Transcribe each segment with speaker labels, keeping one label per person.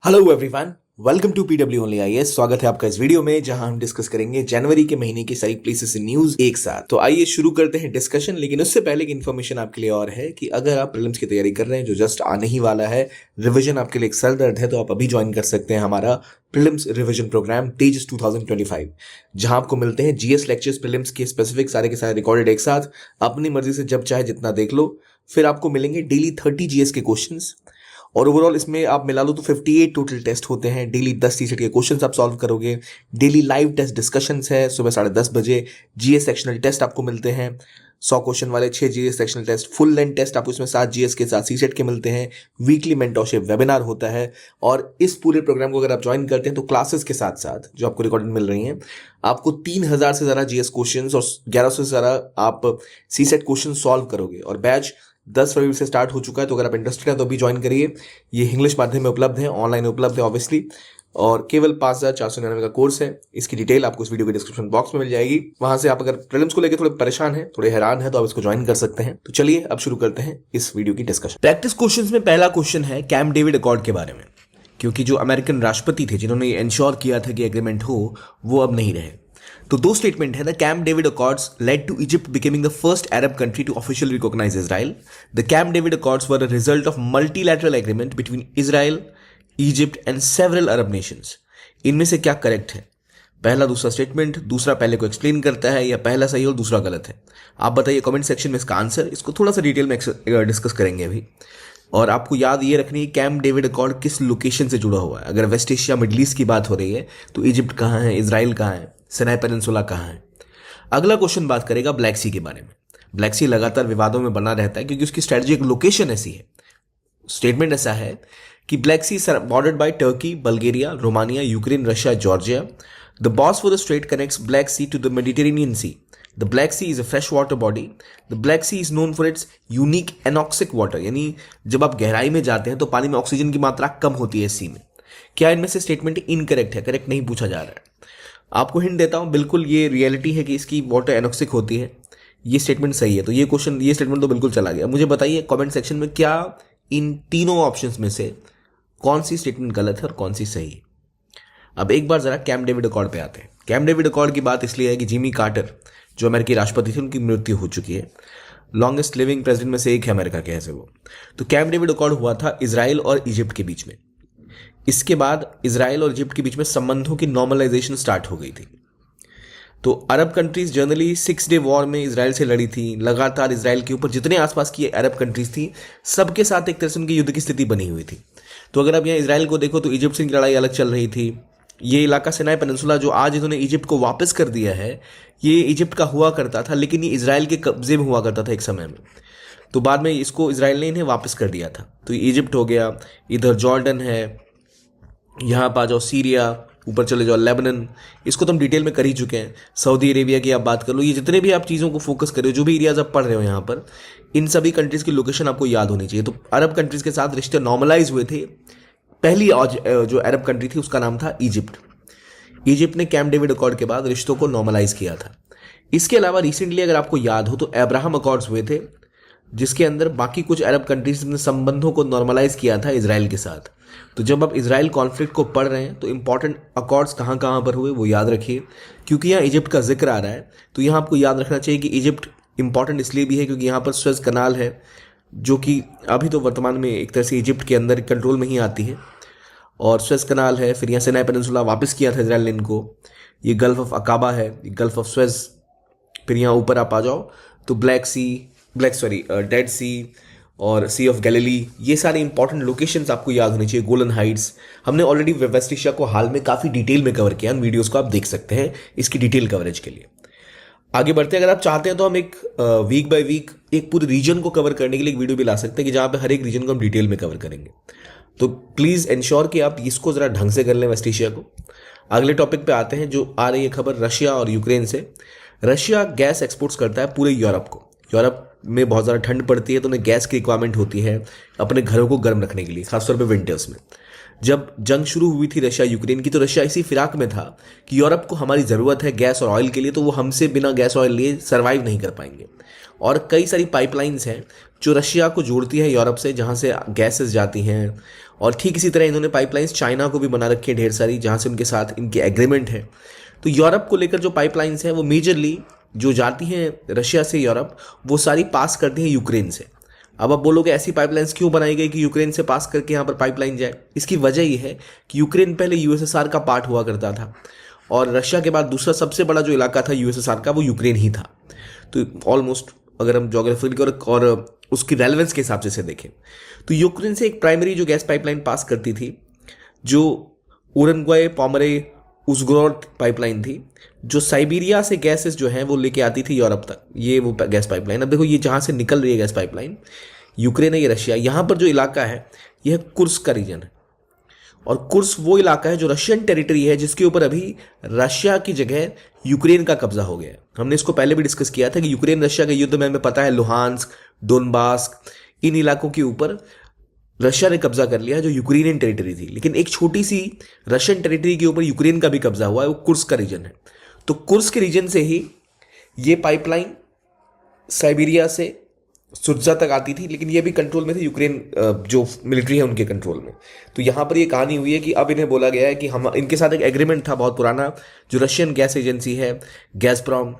Speaker 1: Hello everyone, welcome to PW only IAS. स्वागत है आपका इस वीडियो में जहां हम डिस्कस करेंगे जनवरी के महीने की सारी प्लेसेस इन न्यूज एक साथ। तो आइए शुरू करते हैं डिस्कशन। लेकिन उससे पहले की इन्फॉर्मेशन आपके लिए और है कि अगर आप प्रीलिम्स की तैयारी कर रहे हैं जो जस्ट आने ही वाला है, रिवीजन आपके लिए एक सर दर्द है, तो आप अभी ज्वाइन कर सकते हैं हमारा प्रीलिम्स रिवीजन प्रोग्राम तेजस 2025, जहां आपको मिलते हैं जीएस लेक्चर्स प्रीलिम्स के स्पेसिफिक सारे के सारे रिकॉर्डेड एक साथ। अपनी मर्जी से जब चाहे जितना देख लो। फिर आपको मिलेंगे डेली 30 जीएस के क्वेश्चंस, और ओवरऑल इसमें आप मिला लो तो 58 टोटल टेस्ट होते हैं। डेली 10 के क्वेश्चंस आप सॉल्व करोगे। डेली लाइव टेस्ट डिस्कशंस है सुबह 10:30 बजे। जीएस सेक्शनल टेस्ट आपको मिलते हैं 100 क्वेश्चन वाले, 6 GS sectional test, full length test आपको इसमें 7 जीएस के साथ सीसेट के मिलते हैं। वीकली मेंटरशिप वेबिनार होता है। और इस पूरे प्रोग्राम को अगर आप ज्वाइन करते हैं तो क्लासेस के साथ साथ जो आपको रिकॉर्डेड मिल रही हैं, आपको 3000 से ज़्यादा जीएस क्वेश्चन और 1100 से ज़्यादा आप सीसेट क्वेश्चन सॉल्व करोगे। और बैच 10 फरवरी से स्टार्ट हो चुका है, तो अगर आप इंटरेस्टेड हैं तो अभी ज्वाइन करिए। ये इंग्लिश माध्यम में उपलब्ध है, ऑनलाइन उपलब्ध है ऑब्वियसली, और केवल 5499 का कोर्स है। इसकी डिटेल आपको इस वीडियो के डिस्क्रिप्शन बॉक्स में मिल जाएगी। वहां से आप अगर प्रीलिम्स को लेकर थोड़े परेशान हैं, थोड़े हैरान हैं, तो आप इसको ज्वाइन कर सकते हैं। तो चलिए अब शुरू करते हैं इस वीडियो की डिस्कशन। प्रैक्टिस क्वेश्चंस में पहला क्वेश्चन है कैंप डेविड अकॉर्ड के बारे में, क्योंकि जो अमेरिकन राष्ट्रपति थे जिन्होंने इंश्योर किया था कि एग्रीमेंट हो, वो अब नहीं रहे। तो दो स्टेटमेंट है। The Camp David accords led to Egypt becoming the first Arab country to officially recognise Israel. The Camp David accords were a result of multilateral agreement between Israel, Egypt and several Arab nations. इनमें से क्या correct है? पहला दूसरा statement, दूसरा पहले को explain करता है, या पहला सही और दूसरा गलत है? आप बताइए कमेंट सेक्शन में इसका आंसर। इसको थोड़ा सा डिटेल में डिस्कस करेंगे अभी। और आपको याद ये रखनी है कैंप डेविड अकॉर्ड किस लोकेशन से जुड़ा हुआ है। अगर वेस्ट एशिया मिडिल ईस्ट की बात हो रही है तो इजिप्ट कहाँ है, इजराइल कहाँ है, सिनाई पेनिनसुला कहाँ है। अगला क्वेश्चन बात करेगा ब्लैक सी के बारे में। ब्लैक सी लगातार विवादों में बना रहता है क्योंकि उसकी स्ट्रेटेजिक लोकेशन ऐसी है। स्टेटमेंट ऐसा है कि Black Sea bordered by Turkey, Bulgaria, Romania, Ukraine, Russia, Georgia. The Bosphorus strait connects Black Sea to the Mediterranean sea. The Black Sea is a fresh water body. The Black Sea is known for its unique anoxic water. यानी जब आप गहराई में जाते हैं तो पानी में ऑक्सीजन की मात्रा कम होती है इस सी में। क्या इनमें से स्टेटमेंट इनकरेक्ट है? करेक्ट नहीं पूछा जा रहा है। आपको हिंट देता हूं, बिल्कुल ये रियलिटी है कि इसकी वाटर एनॉक्सिक होती है। ये स्टेटमेंट सही है। तो ये क्वेश्चन, ये स्टेटमेंट तो बिल्कुल चला गया। मुझे बताइए कमेंट सेक्शन में क्या इन तीनों ऑप्शंस में से कौन सी स्टेटमेंट गलत है और कौन सी सही है। अब एक बार जरा कैंप डेविड अकॉर्ड पे आते हैं। कैंप डेविड अकॉर्ड की बात इसलिए है कि जिमी कार्टर जो अमेरिकी राष्ट्रपति थे, उनकी मृत्यु हो चुकी है। लॉन्गेस्ट लिविंग प्रेसिडेंट में से एक है अमेरिका के, ऐसे वो। तो कैंप डेविड अकॉर्ड हुआ था इजराइल और इजिप्ट के बीच में। इसके बाद इजराइल और इजिप्ट के बीच में संबंधों की नॉर्मलाइजेशन स्टार्ट हो गई थी। तो अरब कंट्रीज जनरली 6 डे वॉर में इजराइल से लड़ी थी। लगातार इजराइल के ऊपर जितने आसपास की अरब कंट्रीज थी, सबके साथ एक तरह से उनकी युद्ध की स्थिति बनी हुई थी। तो अगर आप यहाँ इजराइल को देखो तो इजिप्ट से इनकी लड़ाई अलग चल रही थी। ये इलाका सिनाई पेनिनसुला जो आज इन्होंने इजिप्ट को वापस कर दिया है, ये इजिप्ट का हुआ करता था, लेकिन ये इजराइल के कब्जे में हुआ करता था एक समय में। तो बाद में इसको इजराइल ने इन्हें वापस कर दिया था। तो ये इजिप्ट हो गया, इधर जॉर्डन है, यहाँ पर आ जाओ सीरिया, ऊपर चले जाओ लेबनन। इसको तो हम डिटेल में कर ही चुके हैं। सऊदी अरेबिया की आप बात कर लो। ये जितने भी आप चीज़ों को फोकस कर रहे हो, जो भी एरियाज आप पढ़ रहे हो यहाँ पर, इन सभी कंट्रीज़ की लोकेशन आपको याद होनी चाहिए। तो अरब कंट्रीज़ के साथ रिश्ते नॉर्मलाइज हुए थे। पहली जो अरब कंट्री थी उसका नाम था इजिप्ट। इजिप्ट ने कैंप डेविड अकॉर्ड के बाद रिश्तों को नॉर्मलाइज किया था। इसके अलावा रिसेंटली अगर आपको याद हो तो अब्राहम अकॉर्ड्स हुए थे, जिसके अंदर बाकी कुछ अरब कंट्रीज ने संबंधों को नॉर्मलाइज किया था इजराइल के साथ। तो जब आप इजराइल कॉन्फ्लिक्ट को पढ़ रहे हैं तो इंपॉर्टेंट अकॉर्ड्स कहाँ कहाँ पर हुए वो याद रखिए, क्योंकि यहाँ इजिप्ट का जिक्र आ रहा है। तो यहाँ आपको याद रखना चाहिए कि इजिप्ट इंपॉर्टेंट इसलिए भी है क्योंकि यहाँ पर स्वेज कनाल है, जो कि अभी तो वर्तमान में एक तरह से इजिप्ट के अंदर कंट्रोल में ही आती है। और स्वेज कनाल है, फिर यहाँ सिनाई पेनिनसुला वापस किया था इजराइल ने इनको। ये गल्फ ऑफ अकाबा है, ये गल्फ ऑफ स्वेज। फिर यहाँ ऊपर आप आ जाओ तो डेड सी और सी ऑफ गैलिली, ये सारे इंपॉर्टेंट लोकेशंस आपको याद होनी चाहिए। गोलन हाइट्स, हमने ऑलरेडी वेस्ट एशिया को हाल में काफ़ी डिटेल में कवर किया। उन वीडियोज़ को आप देख सकते हैं इसकी डिटेल कवरेज के लिए। आगे बढ़ते हैं, अगर आप चाहते हैं तो हम एक वीक बाय वीक एक पूरे रीजन को कवर करने के लिए एक वीडियो भी ला सकते हैं कि जहाँ पे हर एक रीजन को हम डिटेल में कवर करेंगे। तो प्लीज़ इंश्योर कि आप इसको ज़रा ढंग से कर लें वेस्ट एशिया को। अगले टॉपिक पे आते हैं, जो आ रही है खबर रशिया और यूक्रेन से। रशिया गैस एक्सपोर्ट्स करता है पूरे यूरोप को। यूरोप में बहुत ज़्यादा ठंड पड़ती है, तो उन्हें गैस की रिक्वायरमेंट होती है अपने घरों को गर्म रखने के लिए, खासतौर पे विंटर्स में। जब जंग शुरू हुई थी रशिया यूक्रेन की, तो रशिया इसी फिराक में था कि यूरोप को हमारी ज़रूरत है गैस और ऑयल के लिए, तो वो हमसे बिना गैस ऑयल लिए सर्वाइव नहीं कर पाएंगे। और कई सारी पाइपलाइंस हैं जो रशिया को जोड़ती है यूरोप से, जहाँ से गैसेस जाती हैं। और ठीक इसी तरह इन्होंने पाइपलाइंस चाइना को भी बना रखी है ढेर सारी, जहाँ से उनके साथ इनके एग्रीमेंट है। तो यूरोप को लेकर जो पाइपलाइंस हैं वो मेजरली जो जाती हैं रशिया से यूरोप, वो सारी पास करती हैं यूक्रेन से। अब आप बोलोगे ऐसी पाइपलाइंस क्यों बनाई गई कि यूक्रेन से पास करके यहाँ पर पाइपलाइन जाए? इसकी वजह ये है कि यूक्रेन पहले यूएसएसआर का पार्ट हुआ करता था, और रशिया के बाद दूसरा सबसे बड़ा जो इलाका था यूएसएसआर का वो यूक्रेन ही था। तो ऑलमोस्ट अगर हम ज्योग्राफिकल और उसकी रेलेवेंस के हिसाब से देखें तो यूक्रेन से एक प्राइमरी जो गैस पाइपलाइन पास करती थी, जो उरनग्वे पोमरे उज़ग्रोड पाइपलाइन थी, जो साइबेरिया से गैसेस जो हैं वो लेके आती थी यूरोप तक, ये वो गैस पाइपलाइन। अब देखो ये जहाँ से निकल रही है गैस पाइपलाइन, यूक्रेन है, ये रशिया, यहाँ पर जो इलाका है यह कुर्स्क का रीजन है। और कुर्स्क वो इलाका है जो रशियन टेरिटरी है, जिसके ऊपर अभी रशिया की जगह यूक्रेन का कब्जा हो गया है। हमने इसको पहले भी डिस्कस किया था कि यूक्रेन रशिया के युद्ध में हमें पता है लुहांस्क, डोनबास्क, इन इलाकों के ऊपर रशिया ने कब्जा कर लिया जो यूक्रेनियन टेरिटरी थी। लेकिन एक छोटी सी रशियन टेरिटरी के ऊपर यूक्रेन का भी कब्जा हुआ है, वो कुर्स्क का रीजन है। तो कुर्स्क के रीजन से ही ये पाइपलाइन साइबेरिया से सुत्जा तक आती थी, लेकिन ये भी कंट्रोल में थी, यूक्रेन जो मिलिट्री है उनके कंट्रोल में। तो यहाँ पर ये कहानी हुई है कि अब इन्हें बोला गया है कि हम, इनके साथ एक एग्रीमेंट था बहुत पुराना, जो रशियन गैस एजेंसी है गैज़प्रोम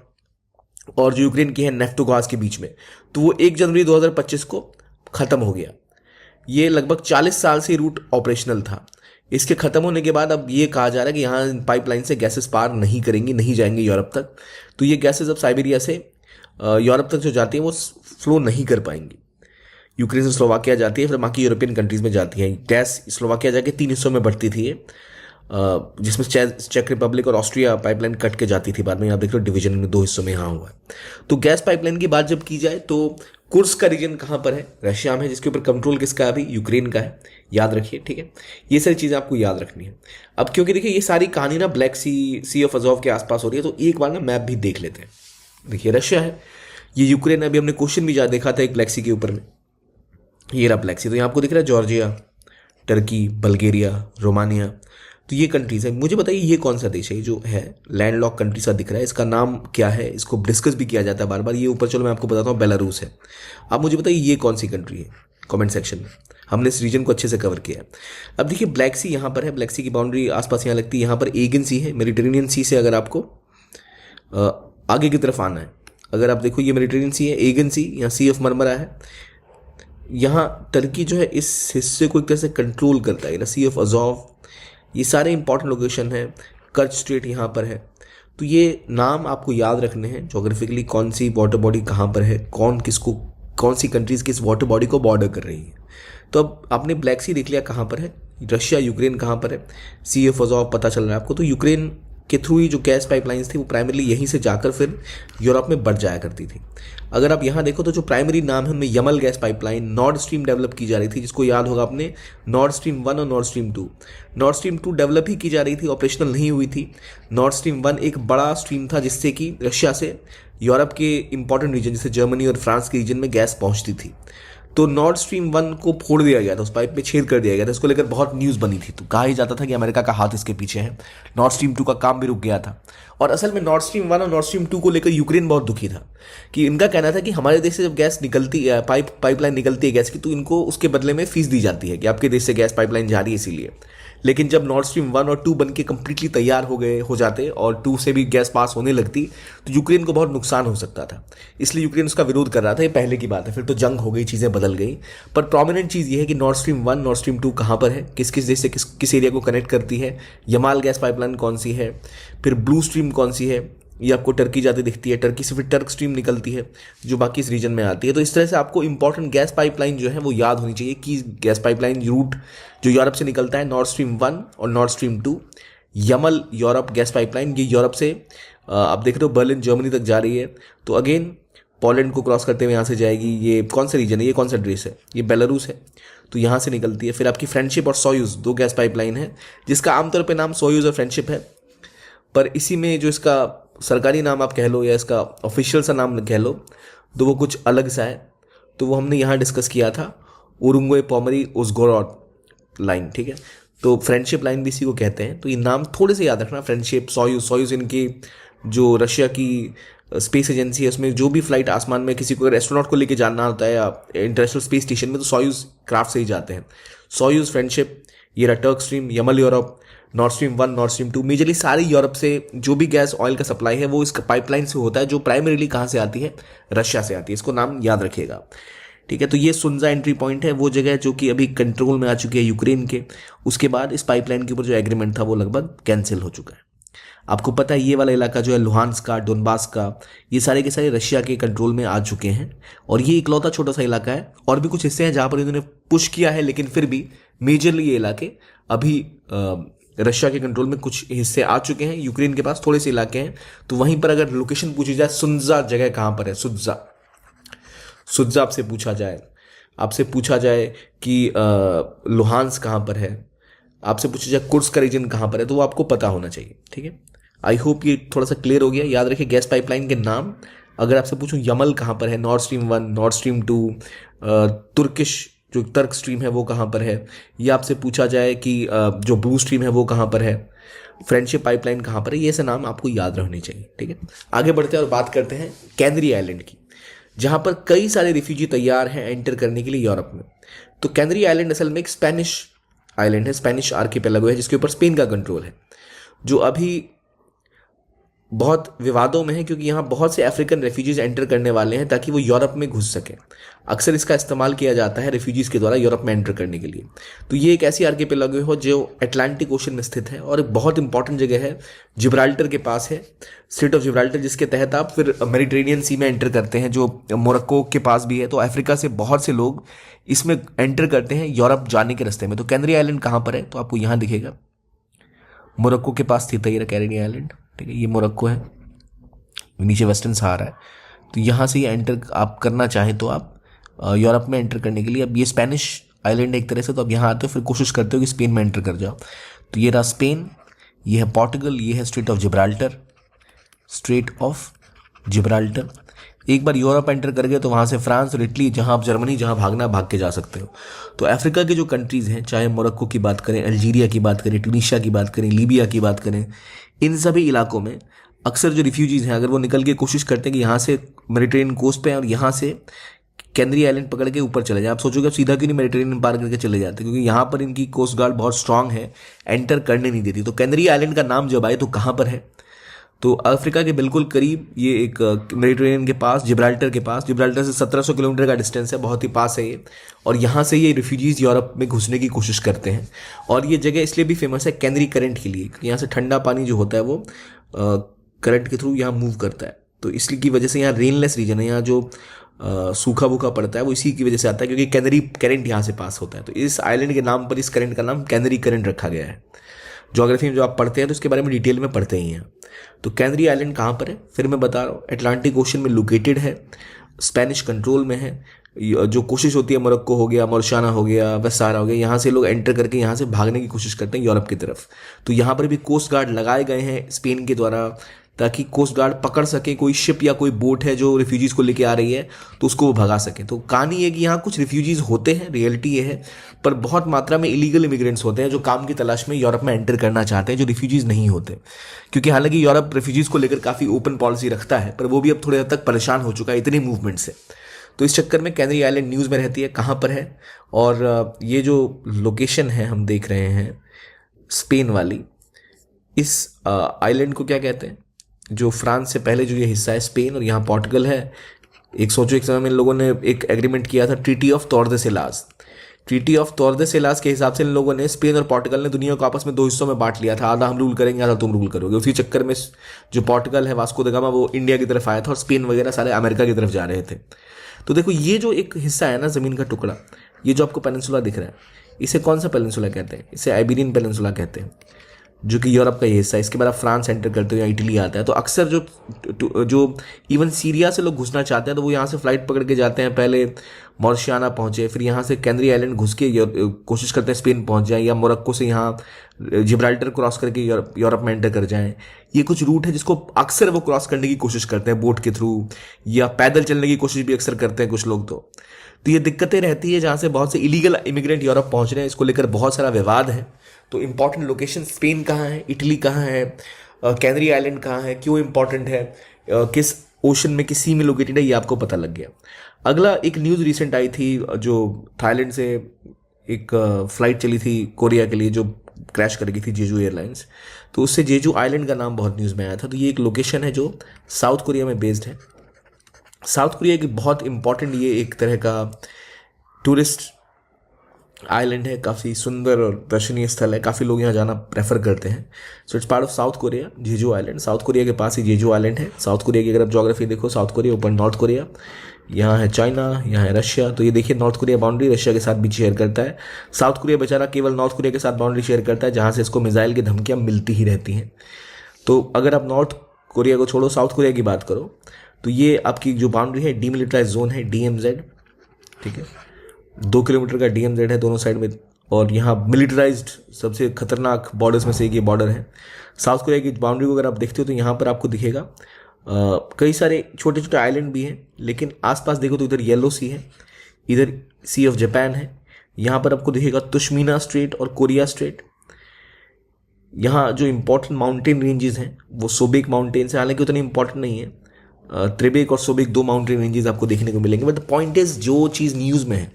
Speaker 1: और जो यूक्रेन की है नेफ्टोगाज के बीच में, तो वो 1 जनवरी 2025 को ख़त्म हो गया। ये लगभग 40 साल से रूट ऑपरेशनल था। इसके ख़त्म होने के बाद अब ये कहा जा रहा है कि यहाँ पाइपलाइन से गैसेस पार नहीं करेंगी, नहीं जाएंगे यूरोप तक। तो ये गैसेस अब साइबेरिया से यूरोप तक जो जाती हैं वो फ्लो नहीं कर पाएंगी। यूक्रेन से स्लोवाकिया जाती है, फिर बाकी यूरोपियन कंट्रीज़ में जाती है। गैस स्लोवाकिया जाके 3 हिस्सों में बढ़ती थी ये, जिसमें चेक रिपब्लिक और ऑस्ट्रिया पाइपलाइन कट के जाती थी। बाद में आप देख लो डिवीजन में 2 हिस्सों में यहाँ हुआ है। तो गैस पाइपलाइन की बात जब की जाए तो कुर्स्क का रीजन कहाँ पर है? रशिया में है, जिसके ऊपर कंट्रोल किसका है? अभी यूक्रेन का है, याद रखिए, ठीक है। ये सारी चीज़ें आपको याद रखनी है। अब क्योंकि देखिए ये सारी कहानी ना ब्लैक सी ऑफ अजोव के आसपास हो रही है, तो एक बार ना मैप भी देख लेते हैं। देखिए रशिया है, ये यूक्रेन है। अभी हमने क्वेश्चन भी देखा था एक ब्लैक सी के ऊपर में, ये रहा ब्लैक सी। तो यहाँ आपको दिख रहा है जॉर्जिया, टर्की, बल्गेरिया, रोमानिया, तो ये कंट्रीज है। मुझे बताइए ये कौन सा देश है? ये जो है लैंडलॉक कंट्री सा दिख रहा है, इसका नाम क्या है? इसको डिस्कस भी किया जाता है बार बार। ये ऊपर चलो मैं आपको बताता हूँ, बेलारूस है। आप मुझे बताइए ये कौन सी कंट्री है? कमेंट सेक्शन में। हमने इस रीजन को अच्छे से कवर किया है। अब देखिए ब्लैक सी यहाँ पर है, ब्लैक सी की बाउंड्री आसपास यहाँ लगती है। यहाँ पर एगन सी है, मेडिटेरेनियन सी से अगर आपको आगे की तरफ आना है, अगर आप देखो ये मेडिटेरेनियन सी है, एगन सी, यहाँ सी ऑफ मरमरा है। यहाँ टर्की जो है इस हिस्से को एक तरह से कंट्रोल करता है, सी ऑफ अजोव, ये सारे इंपॉर्टेंट लोकेशन है। कर्च स्ट्रेट यहाँ पर है। तो ये नाम आपको याद रखने हैं जोग्राफिकली, कौन सी वाटर बॉडी कहाँ पर है, कौन किसको, कौन सी कंट्रीज़ किस वाटर बॉडी को बॉर्डर कर रही है। तो अब आपने ब्लैक सी देख लिया कहाँ पर है, रशिया यूक्रेन कहाँ पर है, सी ऑफ अजोव पता चल रहा है आपको। तो यूक्रेन के थ्रू ही जो गैस पाइपलाइंस थी वो प्राइमरली यहीं से जाकर फिर यूरोप में बढ़ जाया करती थी। अगर आप यहाँ देखो तो जो प्राइमरी नाम है उनमें Yamal gas pipeline Nord stream develop की जा रही थी, जिसको याद होगा आपने, नॉर्ड स्ट्रीम 1 और Nord Stream 2। Nord Stream 2 develop ही की जा रही थी, ऑपरेशनल नहीं हुई थी। नॉर्ड स्ट्रीम 1 एक बड़ा स्ट्रीम था जिससे कि रशिया से यूरोप के इंपॉर्टेंट रीजन जैसे जर्मनी और फ्रांस के रीजन में गैस पहुँचती थी। तो नॉर्ड स्ट्रीम 1 को फोड़ दिया गया था, उस पाइप में छेद कर दिया गया था। इसको लेकर बहुत न्यूज़ बनी थी, तो कहा ही जाता था कि अमेरिका का हाथ इसके पीछे है। नॉर्ड स्ट्रीम 2 का काम भी रुक गया था। और असल में नॉर्ड स्ट्रीम 1 और नॉर्ड स्ट्रीम 2 को लेकर यूक्रेन बहुत दुखी था कि इनका कहना था कि हमारे देश से जब गैस निकलती है, पाइपलाइन निकलती है गैस की, तो इनको उसके बदले में फीस दी जाती है कि आपके देश से गैस पाइपलाइन जा रही है इसीलिए। लेकिन जब नॉर्ड स्ट्रीम 1 और 2 बन के कंप्लीटली तैयार हो जाते और 2 से भी गैस पास होने लगती, तो यूक्रेन को बहुत नुकसान हो सकता था। इसलिए यूक्रेन उसका विरोध कर रहा था। ये पहले की बात है, फिर तो जंग हो गई, चीज़ें बदल गई। पर प्रोमिनेंट चीज़ ये है कि नॉर्ड स्ट्रीम 1, नॉर्ड स्ट्रीम 2 कहाँ पर है, किस किस देश से किस एरिया को कनेक्ट करती है, यमाल गैस पाइपलाइन कौन सी है, फिर ब्लू स्ट्रीम कौन सी है, ये आपको टर्की जाती दिखती है। टर्की से फिर टर्क स्ट्रीम निकलती है जो बाकी इस रीजन में आती है। तो इस तरह से आपको इंपॉर्टेंट गैस पाइपलाइन जो है वो याद होनी चाहिए कि गैस पाइपलाइन रूट जो यूरोप से निकलता है, नॉर्ड स्ट्रीम 1 और Nord Stream 2, Yamal Europe gas pipeline, ये यूरोप से आप देख रहे हो बर्लिन जर्मनी तक जा रही है। तो अगेन पोलैंड को क्रॉस करते हुए यहाँ से जाएगी। ये कौन सा रीजन है, ये कौन सा देश है, ये बेलारूस है। तो यहाँ से निकलती है। फिर आपकी फ्रेंडशिप और सोयूज 2 गैस पाइपलाइन है, जिसका आमतौर पर नाम सोयूज और फ्रेंडशिप है, पर इसी में जो इसका सरकारी नाम आप कह लो या इसका ऑफिशियल सा नाम कह लो तो वो कुछ अलग सा है। तो वो हमने यहाँ डिस्कस किया था, उरुंग्वे पोमरी उज़ग्रोड लाइन, ठीक है। तो फ्रेंडशिप लाइन भी इसी को कहते हैं। तो ये नाम थोड़े से याद रखना, फ्रेंडशिप, सोयूज इनकी जो रशिया की स्पेस एजेंसी है, उसमें जो भी फ्लाइट आसमान में किसी को अगर एस्ट्रोनॉट को लेके जाना होता है या इंटरनेशनल स्पेस स्टेशन में, तो सोयूज क्राफ्ट से ही जाते हैं। सोयूज, फ्रेंडशिप, ये रहा Turk stream, Yamal Europe, North stream 1, North stream 2, majorly सारी यूरोप से जो भी गैस ऑयल का सप्लाई है वो इस पाइपलाइन से होता है, जो प्राइमरीली कहाँ से आती है, रशिया से आती है। इसको नाम याद रखिएगा, ठीक है। तो ये सुनजा एंट्री पॉइंट है, वो जगह जो कि अभी कंट्रोल में आ चुकी है यूक्रेन के। उसके बाद इस पाइपलाइन के ऊपर जो एग्रीमेंट था वो लगभग कैंसिल हो चुका है। आपको पता है ये वाला इलाका जो है लुहांस का, डोनबास का, ये सारे के सारे रशिया के कंट्रोल में आ चुके हैं। और ये इकलौता छोटा सा इलाका है, और भी कुछ हिस्से हैं जहाँ पर इन्होंने पुश किया है, लेकिन फिर भी मेजरली ये इलाके अभी रशिया के कंट्रोल में कुछ हिस्से आ चुके हैं। यूक्रेन के पास थोड़े से इलाके हैं। तो वहीं पर अगर लोकेशन पूछी जाए, सुनजा जगह कहाँ पर है, सुनजा आपसे पूछा जाए कि लुहांस कहाँ पर है, आपसे पूछा जाए कुर्स्क का रीजन कहाँ पर है, तो वो आपको पता होना चाहिए, ठीक है। आई होप ये थोड़ा सा क्लियर हो गया। याद रखिए गैस पाइपलाइन के नाम। अगर आपसे पूछूं यमल कहाँ पर है, north stream 1, North stream 2, Turkish जो तर्क स्ट्रीम है वो कहाँ पर है, या आपसे पूछा जाए कि जो ब्लू स्ट्रीम है वो कहाँ पर है, फ्रेंडशिप पाइपलाइन कहाँ पर है, ये से नाम आपको याद रखने चाहिए, ठीक है। आगे बढ़ते हैं और बात करते हैं कैनरी आइलैंड की, जहाँ पर कई सारे रिफ्यूजी तैयार हैं एंटर करने के लिए यूरोप में। तो कैनरी आइलैंड असल में एक स्पेनिश आइलैंड है, स्पेनिश आर्किपेलागो है, जिसके ऊपर स्पेन का कंट्रोल है, जो अभी बहुत विवादों में है, क्योंकि यहाँ बहुत से अफ्रीकन रेफ्यूजीज एंटर करने वाले हैं ताकि वो यूरोप में घुस सकें। अक्सर इसका इस्तेमाल किया जाता है रेफ्यूजीज के द्वारा यूरोप में एंटर करने के लिए। तो ये एक ऐसी आर्किपेलागो है जो अटलांटिक ओशन में स्थित है और एक बहुत इंपॉर्टेंट जगह है, जिब्राल्टर के पास है, स्ट्रेट ऑफ जिब्राल्टर, जिसके तहत आप फिर मेडिटेरेनियन सी में एंटर करते हैं, जो मोरक्को के पास भी है। तो अफ्रीका से बहुत से लोग इसमें एंटर करते हैं यूरोप जाने के रास्ते में। तो कैनरी आइलैंड कहाँ पर है, तो आपको यहाँ दिखेगा, मोरक्को के पास स्थित है ये कैनरी आइलैंड, ठीक है। ये मोरक्को है, नीचे वेस्टर्न सहारा है। तो यहाँ से ये एंटर आप करना चाहें तो आप यूरोप में एंटर करने के लिए, अब ये स्पेनिश आइलैंड है एक तरह से, तो अब यहाँ आते हो फिर कोशिश करते हो कि स्पेन में एंटर कर जाओ। तो ये रहा स्पेन, ये है पोर्टुगल, ये है स्ट्रेट ऑफ जिब्राल्टर। एक बार यूरोप एंटर कर गए तो वहाँ से फ्रांस और इटली, जहाँ आप जर्मनी, जहाँ भागना भाग के जा सकते हो। तो अफ्रीका के जो कंट्रीज़ हैं, चाहे मोरक्को की बात करें, अल्जीरिया की बात करें, ट्यूनीशिया की बात करें, लीबिया की बात करें, इन सभी इलाकों में अक्सर जो रिफ्यूजीज़ हैं, अगर वो निकल के कोशिश करते हैं कि यहाँ से मेडिटेरेनियन कोस्ट पे और यहाँ से कैनरी आइलैंड पकड़ के ऊपर चले जाए, आप सोचोगे अब सीधा क्यों नहीं मेडिटेरेनियन पार करके चले जाते, क्योंकि यहाँ पर इनकी कोस्ट गार्ड बहुत स्ट्रांग है, एंटर करने नहीं देती। तो कैनरी आइलैंड का नाम जब आए तो कहाँ पर है, तो अफ्रीका के बिल्कुल करीब, ये एक मेडिटेरेनियन के पास, जिब्राल्टर के पास। जिब्राल्टर से 1700 किलोमीटर का डिस्टेंस है, बहुत ही पास है ये। और यहाँ से ये रिफ्यूजीज़ यूरोप में घुसने की कोशिश करते हैं। और ये जगह इसलिए भी फेमस है कैनरी करंट के लिए, क्योंकि यहाँ से ठंडा पानी जो होता है वो करंट के थ्रू यहाँ मूव करता है। तो इसलिए की वजह से यहाँ रेनलेस रीजन है, यहाँ जो सूखा भूखा पड़ता है वो इसी की वजह से आता है, क्योंकि कैनरी करंट यहाँ से पास होता है। तो इस आइलैंड के नाम पर इस करंट का नाम कैनरी करंट रखा गया है। ज्योग्राफी में जो आप पढ़ते हैं तो इसके बारे में डिटेल में पढ़ते ही हैं। तो कैनरी आइलैंड कहाँ पर है, फिर मैं बता रहा हूँ, अटलांटिक ओशन में लोकेटेड है, स्पेनिश कंट्रोल में है। जो कोशिश होती है, मोरक्को हो गया, मॉरिशाना हो गया, वेस्ट सहारा हो गया, यहाँ से लोग एंटर करके यहाँ से भागने की कोशिश करते हैं यूरोप की तरफ। तो यहाँ पर भी कोस्ट गार्ड लगाए गए हैं स्पेन के द्वारा, ताकि कोस्ट गार्ड पकड़ सके कोई शिप या कोई बोट है जो रिफ्यूजीज़ को लेके आ रही है, तो उसको वो भगा सके। तो कहानी है कि यहाँ कुछ रिफ्यूजीज़ होते हैं, रियलिटी ये है, पर बहुत मात्रा में इलीगल इमिग्रेंट्स होते हैं जो काम की तलाश में यूरोप में एंटर करना चाहते हैं, जो रिफ्यूजीज़ नहीं होते। क्योंकि हालांकि यूरोप रिफ्यूजीज़ को लेकर काफ़ी ओपन पॉलिसी रखता है, पर वो भी अब थोड़े हद तक परेशान हो चुका है इतने मूवमेंट से। तो इस चक्कर में कैनरी आइलैंड न्यूज़ में रहती है, कहाँ पर है। और ये जो लोकेशन है हम देख रहे हैं स्पेन वाली, इस आइलैंड को क्या कहते हैं, जो फ्रांस से पहले जो ये हिस्सा है स्पेन, और यहाँ पोर्टुगल है। एक सोचो, एक समय में इन लोगों ने एक एग्रीमेंट किया था, ट्रीटी ऑफ टॉर्देसिलास। ट्रीटी ऑफ टॉर्देसिलास के हिसाब से इन लोगों ने, स्पेन और पोर्टुगल ने, दुनिया को आपस में दो हिस्सों में बांट लिया था, आधा हम रूल करेंगे, आधा तुम रूल करोगे। उसी चक्कर में जो पोर्टुगल है, वास्को द गामा, वो इंडिया की तरफ आया था, और स्पेन वगैरह सारे अमेरिका की तरफ जा रहे थे। तो देखो ये जो एक हिस्सा है ना ज़मीन का टुकड़ा, ये जो आपको पेनिनसुला दिख रहा है, इसे कौन सा पेनिनसुला कहते हैं, इसे आइबेरियन पेनिनसुला कहते हैं, जो कि यूरोप का ये हिस्सा है। इसके बाद आप फ्रांस एंटर करते हो या इटली आता है। तो अक्सर जो इवन सीरिया से लोग घुसना चाहते हैं तो वो यहाँ से फ़्लाइट पकड़ के जाते हैं, पहले मॉरिशाना पहुँचे, फिर यहाँ से कैनरी आइलैंड घुस के कोशिश करते हैं स्पेन पहुँच जाएँ, या मोरक्को से यहाँ जिब्राल्टर क्रॉस करके यूरोप में एंटर कर जाएँ। ये कुछ रूट है जिसको अक्सर वो क्रॉस करने की कोशिश करते हैं बोट के थ्रू, या पैदल चलने की कोशिश भी अक्सर करते हैं कुछ लोग। तो ये दिक्कतें रहती है, जहाँ से बहुत से इलीगल इमिग्रेंट यूरोप पहुँच रहे हैं, इसको लेकर बहुत सारा विवाद है। तो इम्पॉर्टेंट लोकेशन स्पेन कहाँ है, इटली कहाँ है, कैनरी आइलैंड कहाँ है, क्यों इम्पॉर्टेंट है, किस ओशन में, किसी में लोकेटेड है, ये आपको पता लग गया। अगला एक न्यूज़ रिसेंट आई थी, जो थाईलैंड से एक फ्लाइट चली थी कोरिया के लिए, जो क्रैश कर गई थी, जेजू एयरलाइंस। तो उससे जेजू आइलैंड का नाम बहुत न्यूज़ में आया था। तो ये एक लोकेशन है जो साउथ कोरिया में बेस्ड है। साउथ कोरिया की बहुत इंपॉर्टेंट, ये एक तरह का टूरिस्ट आइलैंड है, काफ़ी सुंदर और दर्शनीय स्थल है, काफ़ी लोग यहाँ जाना प्रेफर करते हैं। So it's part of South Korea, Jeju island. South Korea के पास ही जेजू आइलैंड है। साउथ कोरिया की अगर आप ज्योग्राफी देखो, साउथ कोरिया ऊपर नॉर्थ कोरिया, यहाँ है चाइना, यहाँ है रशिया। तो ये देखिए नॉर्थ कोरिया बाउंड्री रशिया के साथ भी शेयर करता है। साउथ कोरिया बेचारा केवल नॉर्थ कोरिया के साथ बाउंड्री शेयर करता है, जहाँ से इसको मिसाइल की धमकियाँ मिलती ही रहती हैं। तो अगर आप नॉर्थ कोरिया को छोड़ो, साउथ कोरिया की बात करो, तो ये आपकी जो बाउंड्री है, डीमिलिटराइज जोन है, DMZ, ठीक है। 2 किलोमीटर का DMZ है दोनों साइड में, और यहाँ मिलिटराइज्ड सबसे खतरनाक बॉर्डर्स में से एक ये बॉर्डर है। साउथ कोरिया की बाउंड्री को अगर आप देखते हो तो यहाँ पर आपको दिखेगा कई सारे छोटे छोटे आइलैंड भी हैं, लेकिन आसपास देखो तो इधर येलो सी है, इधर सी ऑफ जापान है। यहाँ पर आपको दिखेगा तुश्मीना स्ट्रेट और कोरिया स्ट्रेट। यहाँ जो इम्पोर्टेंट माउंटेन रेंजेस हैं वो सोबेक माउंटेन्स है, हालांकि उतनी इंपॉर्टेंट नहीं है। त्रिबेक और सोबेक 2 माउंटेन रेंजेस आपको देखने को मिलेंगे। बट द पॉइंट इज, जो चीज़ न्यूज़ में है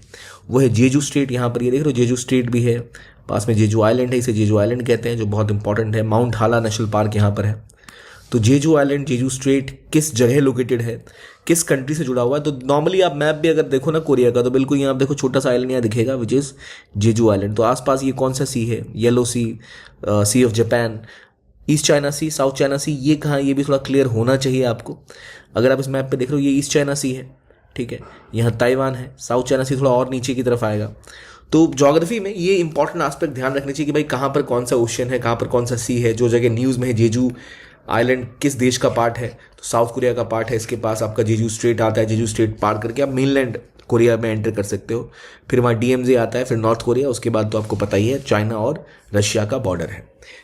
Speaker 1: वो है जेजू स्ट्रेट। यहाँ पर ये देख रहे हो, जेजू स्ट्रेट भी है, पास में जेजू आइलैंड है, इसे जेजू आइलैंड कहते हैं, जो बहुत इंपॉर्टेंट है। माउंट हाला नेशनल पार्क यहाँ पर है। तो जेजू आइलैंड, जेजू स्ट्रेट किस जगह लोकेटेड है, किस कंट्री से जुड़ा हुआ है? तो नॉर्मली आप मैप भी अगर देखो ना कोरिया का, तो बिल्कुल यहाँ आप देखो छोटा सा आइलैंड यहाँ दिखेगा, विच इज़ जेजू आइलैंड। तो आसपास ये कौन सा सी है? Yellow Sea, Sea of Japan, East China Sea, South China Sea, ये कहाँ? ये भी थोड़ा क्लियर होना चाहिए आपको। अगर आप इस मैप पे देख रहे हो, ये ईस्ट चाइना सी है, ठीक है। यहाँ ताइवान है, साउथ चाइना सी थोड़ा और नीचे की तरफ आएगा। तो ज्योग्राफी में ये इंपॉर्टेंट एस्पेक्ट ध्यान रखने चाहिए कि भाई कहाँ पर कौन सा ओशन है, कहाँ पर कौन सा सी है। जो जगह न्यूज़ में है जेजू आइलैंड किस देश का पार्ट है, तो साउथ कोरिया का पार्ट है। इसके पास आपका जेजू स्ट्रेट आता है, जेजू स्ट्रेट पार करके आप मेनलैंड कोरिया में एंटर कर सकते हो। फिर वहाँ DMZ आता है, फिर नॉर्थ कोरिया, उसके बाद तो आपको पता ही है चाइना और रशिया का बॉर्डर है।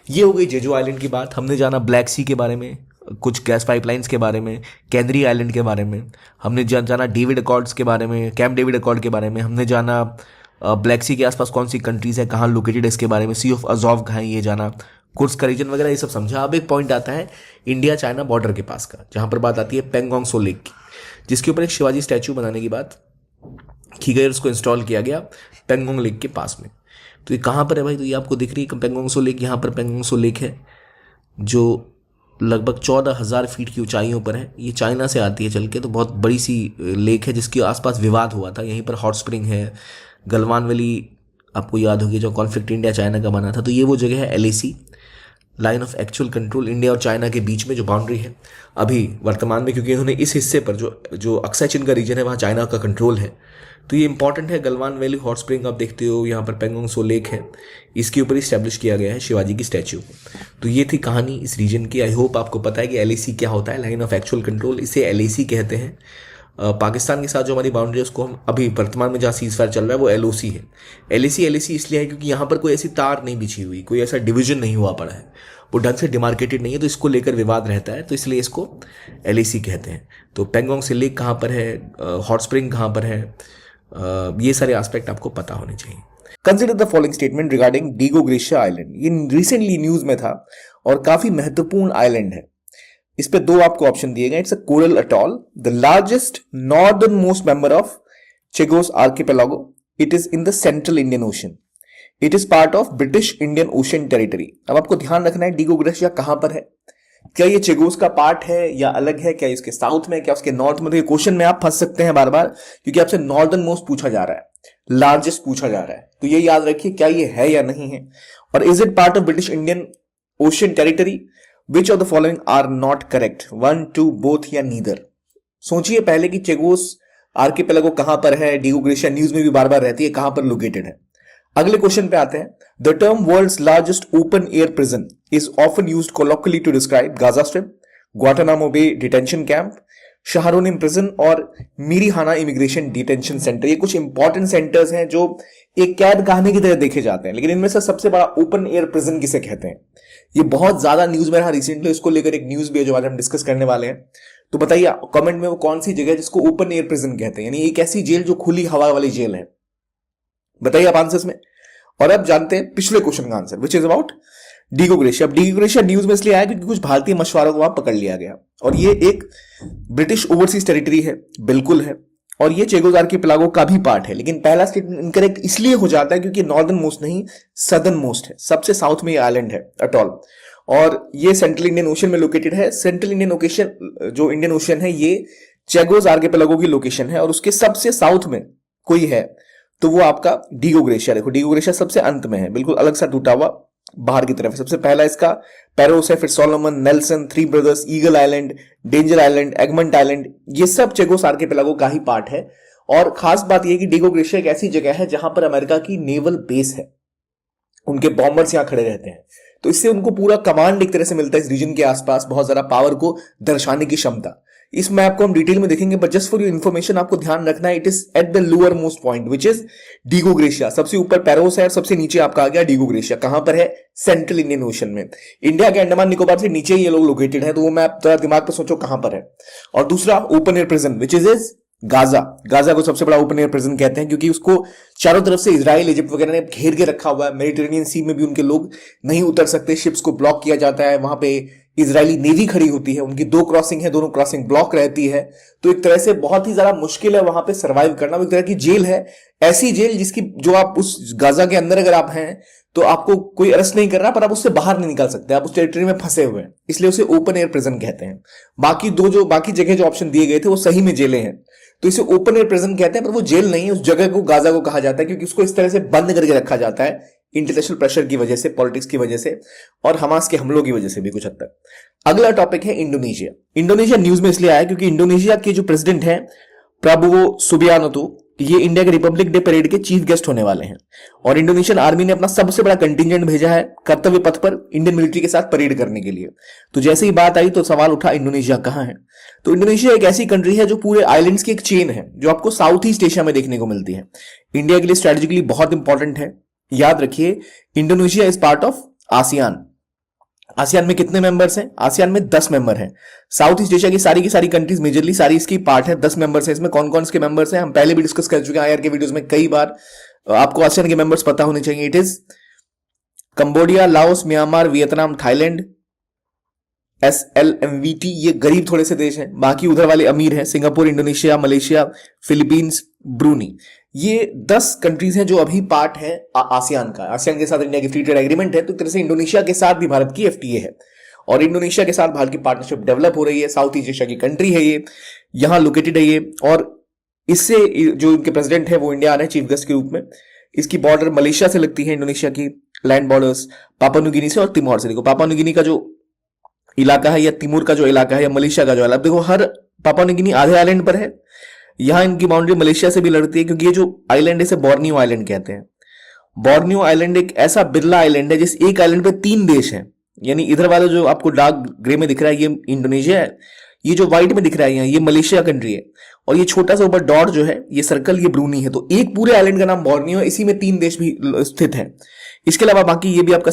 Speaker 1: ये हो गई जेजू आइलैंड की बात। हमने जाना ब्लैक सी के बारे में, कुछ गैस पाइपलाइंस के बारे में, केंद्रीय आइलैंड के बारे में हमने जाना, डेविड अकॉर्ड्स के बारे में, कैंप डेविड अकॉर्ड के बारे में हमने जाना, ब्लैक सी के आसपास कौन सी कंट्रीज है, कहाँ लोकेटेड है इसके बारे में, सी ऑफ अजोव कहाँ है ये जाना, कुर्स्क का रीजन वगैरह ये सब समझा। अब एक पॉइंट आता है इंडिया चाइना बॉर्डर के पास का, जहाँ पर बात आती है पेंगोंग सो लेक की, जिसके ऊपर एक शिवाजी स्टैचू बनाने की बात की गई, उसको इंस्टॉल किया गया पेंगोंग लेक के पास में। तो ये कहाँ पर है भाई? तो ये आपको दिख रही है पेंगोंग सो लेक। यहाँ पर पेंगोंग सो लेक है जो लगभग 14,000 फीट की ऊंचाइयों पर है। ये चाइना से आती है चल के, तो बहुत बड़ी सी लेक है जिसके आसपास विवाद हुआ था। यहीं पर हॉट स्प्रिंग है, गलवान वैली आपको याद होगी, जो कॉन्फ्लिक्ट इंडिया चाइना का बना था। तो ये वो जगह है LAC, line of actual control, India और चाइना के बीच में जो बाउंड्री है अभी वर्तमान में, क्योंकि इन्होंने इस हिस्से पर जो अक्सा चीन का रीजन है वहाँ चाइना का कंट्रोल है। तो ये इंपॉर्टेंट है। गलवान वैली हॉट स्प्रिंग आप देखते हो, यहाँ पर पेंगोंग सो लेक है, इसके ऊपर इस्टेब्लिश किया गया है शिवाजी की स्टैच्यू। तो ये थी कहानी इस रीजन की। आई होप आपको पता है कि LAC क्या होता है, लाइन ऑफ एक्चुअल कंट्रोल, इसे LAC कहते हैं। पाकिस्तान के साथ जो हमारी बाउंड्री है उसको हम अभी वर्तमान में जहाँ सीज फायर चल रहा है वो LOC है। LAC इसलिए है क्योंकि यहाँ पर कोई ऐसी तार नहीं बिछी हुई, कोई ऐसा डिवीजन नहीं हुआ पड़ा है, वो ढंग से डिमार्केटेड नहीं है, तो इसको लेकर विवाद रहता है, तो इसलिए इसको LAC कहते हैं। तो पेंगोंग से लेक कहाँ पर है, हॉट स्प्रिंग कहाँ पर है, ये सारे एस्पेक्ट आपको पता होने चाहिए। Consider the following statement regarding Diego gratia island. ये रिसेंटली न्यूज में था और काफी महत्वपूर्ण आइलैंड है। इस पे 2 आपको ऑप्शन दिए गए। It's a coral atoll, the largest northernmost member of Chagos archipelago. It is in the central Indian Ocean. It is part of British Indian Ocean Territory. अब आपको ध्यान रखना है डीगो ग्रेशिया कहां पर है, क्या ये चेगोस का पार्ट है या अलग है, क्या इसके साउथ में, क्या उसके नॉर्थ में। तो ये क्वेश्चन में आप फंस सकते हैं बार बार, क्योंकि आपसे नॉर्दर्न मोस्ट पूछा जा रहा है, लार्जेस्ट पूछा जा रहा है। तो ये याद रखिए क्या ये है या नहीं है। और is it part of British Indian Ocean Territory? Which of the following are not correct? 1, 2, both या नीदर। सोचिए पहले कि चेगोस आर्किपेलागो कहां पर है, डीगो ग्रेशिया न्यूज में भी बार बार रहती है, कहां पर लोकेटेड है। अगले क्वेश्चन पे आते हैं। The term world's largest open air prison is often used colloquially to describe Gaza Strip, Guantanamo Bay detention camp, Sharonim prison और मिरीहाना इमिग्रेशन डिटेंशन सेंटर। ये कुछ इंपॉर्टेंट सेंटर्स हैं जो एक कैद खाने की तरह देखे जाते हैं, लेकिन इनमें से सबसे बड़ा ओपन एयर प्रिजन किसे कहते हैं? ये बहुत ज्यादा न्यूज में रहा रिसेंटली, इसको लेकर एक न्यूज भी है जो आज हम डिस्कस करने वाले हैं। तो बताइए कमेंट में वो कौन सी जगह है जिसको ओपन एयर प्रिजन कहते हैं, यानी एक ऐसी जेल जो खुली हवा वाली जेल है। बताइए आप आंसर्स में। और अब जानते हैं पिछले क्वेश्चन का answer, which is about Diego gratia. अब डीगो ग्रेशिया न्यूज में इसलिए आया क्योंकि कुछ भारतीय मछुआरों को वहां पकड़ लिया गया और ये एक ब्रिटिश ओवरसीज टेरिटरी है, बिल्कुल है, और ये चेगोजार की प्लागो का भी पार्ट है। लेकिन पहला स्टेटमेंट इनकरेक्ट इसलिए हो जाता है क्योंकि नॉर्दर्न मोस्ट नहीं, सदर्न मोस्ट है, सबसे साउथ में ये आइलैंड है अटॉल, और ये सेंट्रल इंडियन ओशन में लोकेटेड है। सेंट्रल इंडियन ओकेशन जो इंडियन ओशन है ये चेगोज आर्किपेलागो की लोकेशन है और उसके सबसे साउथ में कोई है तो वो आपका डीगो ग्लेशियर। देखो डीगो ग्लेशियर सबसे अंत में है, बिल्कुल अलग सा टूटा हुआ बाहर की तरफ। सबसे पहला इसका पेरोस है, फिर Solomon, Nelson, Three Brothers, Eagle Island, Danger Island, Egmont Island, ये सब चेगोस आर्किपेलागो का ही पार्ट है। और खास बात यह कि डीगो ग्लेशियर एक ऐसी जगह है जहां पर अमेरिका की नेवल बेस है, उनके बॉम्बर्स यहां खड़े रहते हैं, तो इससे उनको पूरा कमांड एक तरह से मिलता है इस रीजन के आसपास, बहुत ज्यादा पावर को दर्शाने की क्षमता। इस मैप को हम डिटेल में देखेंगे, but just for your information आपको ध्यान रखना है, it is at the lower most point which is Diego glacier. सबसे ऊपर पेरोस है और सबसे नीचे आपका आ गया डीगो ग्लेशियर। कहां पर है? सेंट्रल इंडियन ओशन में। इंडिया के अंडमान निकोबार से नीचे ये लोग लोकेटेड है, तो वो मैप दिमाग पर सोचो कहां पर है। और दूसरा open air prison which is Gaza. Gaza को सबसे बड़ा ओपन एयर प्रिजन कहते हैं क्योंकि उसको चारों तरफ से इजराइल, इजिप्ट वगैरह ने घेर के रखा हुआ है। मेडिटेरेनियन सी में भी उनके लोग नहीं उतर सकते, शिप्स को ब्लॉक किया जाता है। वहां पे इजरायली नेवी खड़ी होती है, उनकी 2 क्रॉसिंग है, दोनों क्रॉसिंग ब्लॉक रहती है, तो एक तरह से बहुत ही ज्यादा मुश्किल है वहां पे सरवाइव करना। एक तरह की जेल है, ऐसी जेल जिसकी जो आप उस गाजा के अंदर अगर आप हैं तो आपको कोई अरेस्ट नहीं कर रहा, पर आप उससे बाहर नहीं निकल सकते, आप उस टेरिटरी में फंसे हुए हैं, इसलिए उसे ओपन एयर प्रिजन कहते हैं। बाकी जगह जो ऑप्शन दिए गए थे वो सही में जेलें हैं, तो इसे ओपन एयर प्रिजन कहते हैं, पर वो जेल नहीं है। उस जगह को गाजा को कहा जाता है क्योंकि उसको इस तरह से बंद करके रखा जाता है इंटरनेशनल प्रेशर की वजह से, पॉलिटिक्स की वजह से और हमास के हमलों की वजह से भी कुछ हद तक। अगला टॉपिक है इंडोनेशिया। इंडोनेशिया न्यूज में इसलिए आया क्योंकि इंडोनेशिया के जो प्रेसिडेंट हैं प्राबोवो सुबियानोतो, ये इंडिया के रिपब्लिक डे परेड के चीफ गेस्ट होने वाले हैं और इंडोनेशियन आर्मी ने अपना सबसे बड़ा कंटिंजेंट भेजा है कर्तव्य पथ पर इंडियन मिलिट्री के साथ परेड करने के लिए। तो जैसे ही बात आई तो सवाल उठा इंडोनेशिया कहां है। तो इंडोनेशिया एक ऐसी कंट्री है जो पूरे आइलैंड्स की एक चेन है जो आपको साउथ ईस्ट एशिया में देखने को मिलती है। इंडिया के लिए स्ट्रेटेजिकली बहुत इंपॉर्टेंट है। याद रखिए Indonesia is part of ASEAN. ASEAN में कितने मेंबर्स हैं? आसियान में 10 मेंबर हैं। साउथ ईस्ट एशिया की सारी कंट्रीज मेजरली सारी इसकी पार्ट है, 10 मेंबर्स हैं। इसमें कौन कौन से मेंबर्स हैं हम पहले भी डिस्कस कर चुके हैं आईआर के वीडियोस में कई बार, आपको आसियान के मेंबर्स पता होने चाहिए। It is Cambodia, Laos, Myanmar, Vietnam, Thailand, SLMVT, ये गरीब थोड़े से देश हैं, बाकी उधर वाले अमीर हैं, Singapore, Indonesia, Malaysia, Philippines, Bruny. ये 10 कंट्रीज हैं जो अभी पार्ट है आसियान का। आसियान के साथ इंडिया की फ्री ट्रेड एग्रीमेंट है, तो एक तरह से इंडोनेशिया के साथ भी भारत की FTA है और इंडोनेशिया के साथ भारत की पार्टनरशिप डेवलप हो रही है। साउथ ईस्ट एशिया की कंट्री है ये, यहां लोकेटेड है ये, और इससे जो इनके प्रेसिडेंट है वो इंडिया आ रहे हैं चीफ गेस्ट के रूप में। इसकी बॉर्डर मलेशिया से लगती है, इंडोनेशिया की land borders Papua New Guinea से और तिमोर से। देखो पापुआ न्यू गिनी का जो इलाका है या तिमोर का जो इलाका है या मलेशिया का जो इलाका, देखो हर पापुआ न्यू गिनी आधे आइलैंड पर है। यहां इनकी बाउंड्री मलेशिया से भी लड़ती है क्योंकि ये जो आइलैंड है इसे बोर्नियो आइलैंड कहते हैं। बोर्नियो आइलैंड एक ऐसा बिरला आइलैंड है जिस एक आइलैंड पे 3 देश हैं, यानी इधर वाला जो आपको डार्क ग्रे में दिख रहा है ये इंडोनेशिया है, ये जो व्हाइट में दिख रहा है ये मलेशिया कंट्री है, और ये छोटा सा ऊपर डॉट जो है ये सर्कल ये ब्रूनी है। तो एक पूरे आइलैंड का नाम बोर्नियो है, इसी में 3 देश भी स्थित है। इसके अलावा बाकी ये भी आपका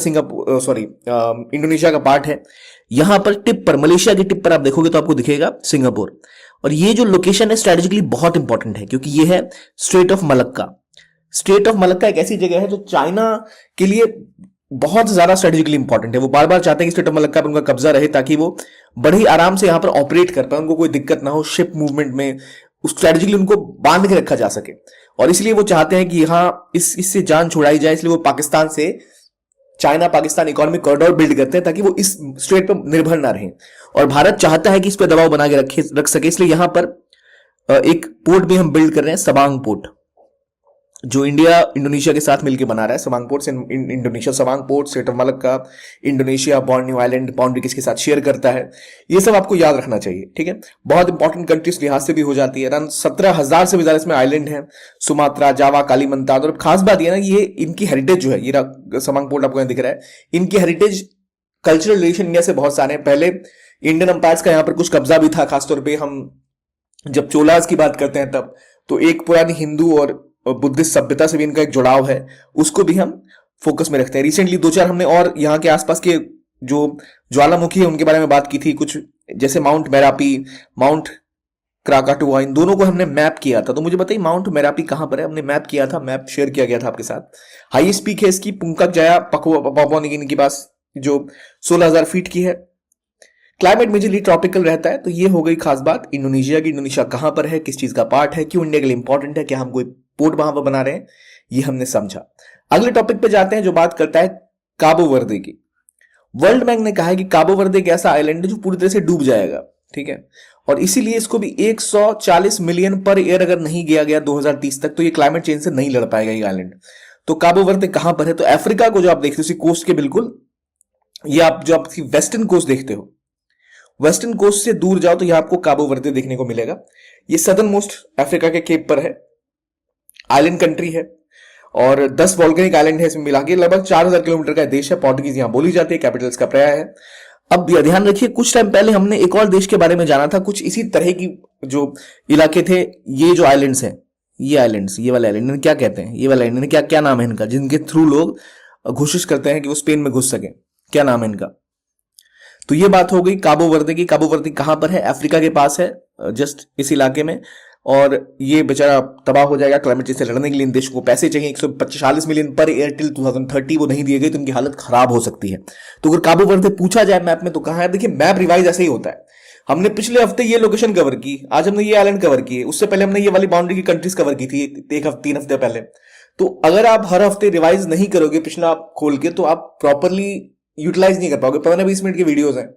Speaker 1: इंडोनेशिया का पार्ट है। यहां पर टिप पर, मलेशिया की टिप पर आप देखोगे तो आपको दिखेगा सिंगापुर, और ये जो लोकेशन है स्ट्रेटेजिकली बहुत इंपॉर्टेंट है क्योंकि ये है straight of Malacca. Straight of Malacca एक ऐसी जगह है जो चाइना के लिए बहुत ज्यादा स्ट्रेटेजिकली इंपॉर्टेंट है। वो बार बार चाहते हैं कि स्ट्रेट ऑफ मलक्का पर उनका कब्जा रहे ताकि वो बड़े आराम से यहां पर ऑपरेट कर पाए, उनको कोई दिक्कत ना हो शिप मूवमेंट में, स्ट्रेटेजिकली उनको बांध के रखा जा सके। और इसलिए वो चाहते हैं कि यहां इससे जान छुड़ाई जाए, इसलिए वो पाकिस्तान से China Pakistan economic corridor build करते हैं ताकि वो इस स्ट्रेट पर निर्भर ना रहे, और भारत चाहता है कि इस पर दबाव बना के रख सके। इसलिए यहां पर एक पोर्ट भी हम बिल्ड कर रहे हैं, सबांग पोर्ट, जो इंडिया इंडोनेशिया के साथ मिलकर बना रहा है। Sabang port Indonesia, Sabang port, straight of Malacca, Indonesia, Borneo island boundary किसके साथ शेयर करता है, ये सब आपको याद रखना चाहिए, ठीक है। बहुत इंपॉर्टेंट कंट्री इस लिहाज से भी हो जाती है। 17,000 से भी ज्यादा इसमें आइलैंड है, सुमात्रा, जावा, कालीमंतान। और खास बात यह ना ये इनकी हेरिटेज जो है, ये सबांग पोर्ट आपको दिख रहा है, इनकी हेरिटेज कल्चरल रिलेशन इंडिया से बहुत सारे हैं। पहले इंडियन अंपायर्स का यहां पर कुछ कब्जा भी था, खासतौर पर हम जब चोलास की बात करते हैं तब, तो एक पुरानी हिंदू और बुद्धिस्ट सभ्यता से भी इनका एक जुड़ाव है, उसको भी हम फोकस में रखते हैं। रिसेंटली 2-4 हमने और यहाँ के आसपास के जो ज्वालामुखी है उनके बारे में बात की थी, कुछ जैसे माउंट मेरापी, माउंट क्राकाटुआ, इन दोनों को हमने मैप किया था। तो मुझे बताइए माउंट मेरापी कहां पर है? हमने मैप किया था, मैप शेयर किया गया था आपके साथ। हाईएस्ट पीक है इसकी पुंकक जाया पापुआ न्यू गिनी के पास, जो 16,000 फीट की है। क्लाइमेट मेजरली ट्रॉपिकल रहता है। तो ये हो गई खास बात इंडोनेशिया की। इंडोनेशिया कहां पर है, किस चीज का पार्ट है, क्यों इंडिया के लिए इंपॉर्टेंट है, क्या हम कोई पोर्ट वहां पर बना रहे हैं, ये हमने समझा। अगले टॉपिक पे जाते हैं जो बात करता है काबो वर्दे की। वर्ल्ड बैंक ने कहा है कि काबो वर्दे एक ऐसा आइलैंड है जो पूरी तरह से डूब जाएगा, ठीक है, और इसीलिए इसको भी 140 मिलियन पर ईयर अगर नहीं गया गया 2030 तक तो ये क्लाइमेट चेंज से नहीं लड़ पाएगा ये आइलैंड। तो काबो वर्दे कहां पर है, तो अफ्रीका को जो आप देखते हो उसी कोस्ट के बिल्कुल, ये आप जो आपकी वेस्टर्न कोस्ट देखते हो, वेस्टर्न कोस्ट से दूर जाओ तो यह आपको काबो वर्दे देखने को मिलेगा। ये सदर्न मोस्ट अफ्रीका के केप पर है, आइलैंड कंट्री है और 10 वॉल्केनिक आइलैंड है इसमें मिला के। लगभग 4,000 किलोमीटर का देश है। पोर्टुगीज यहां बोली जाती है, कैपिटल इसका प्राया है। अब यह ध्यान रखिए, कुछ टाइम पहले हमने एक और देश के बारे में जाना था, कुछ इसी तरह की जो इलाके थे। ये जो आइलैंड्स हैं, ये आइलैंड्स, ये वाले आइलैंड क्या कहते हैं, ये वाले आइलैंड क्या क्या नाम है इनका, जिनके थ्रू लोग कोशिश करते हैं कि वो स्पेन में घुस सके, क्या नाम है इनका। तो ये बात हो गई काबो वर्दे की। काबो वर्दे कहां पर है, अफ्रीका के पास है, जस्ट इस इलाके में। और ये बेचारा तबाह हो जाएगा क्लाइमेट चेंज से लड़ने के लिए। इन देशों को पैसे चाहिए 140 मिलियन पर ईयर टिल 2030, वो नहीं दिए गए तो उनकी हालत खराब हो सकती है। तो अगर काबो वर्दे पूछा जाए मैप में तो कहां है, देखिए मैप रिवाइज ऐसे ही होता है। हमने पिछले हफ्ते ये लोकेशन कवर की, आज हमने ये आइलैंड कवर किए, उससे पहले हमने ये वाली बाउंड्री की कंट्रीज कवर की थी 3 हफ्ते पहले। तो अगर आप हर हफ्ते रिवाइज नहीं करोगे पिछला आप खोल के तो आप प्रॉपरली यूटिलाइज नहीं कर पाओगे। 15-20 मिनट की वीडियोस हैं,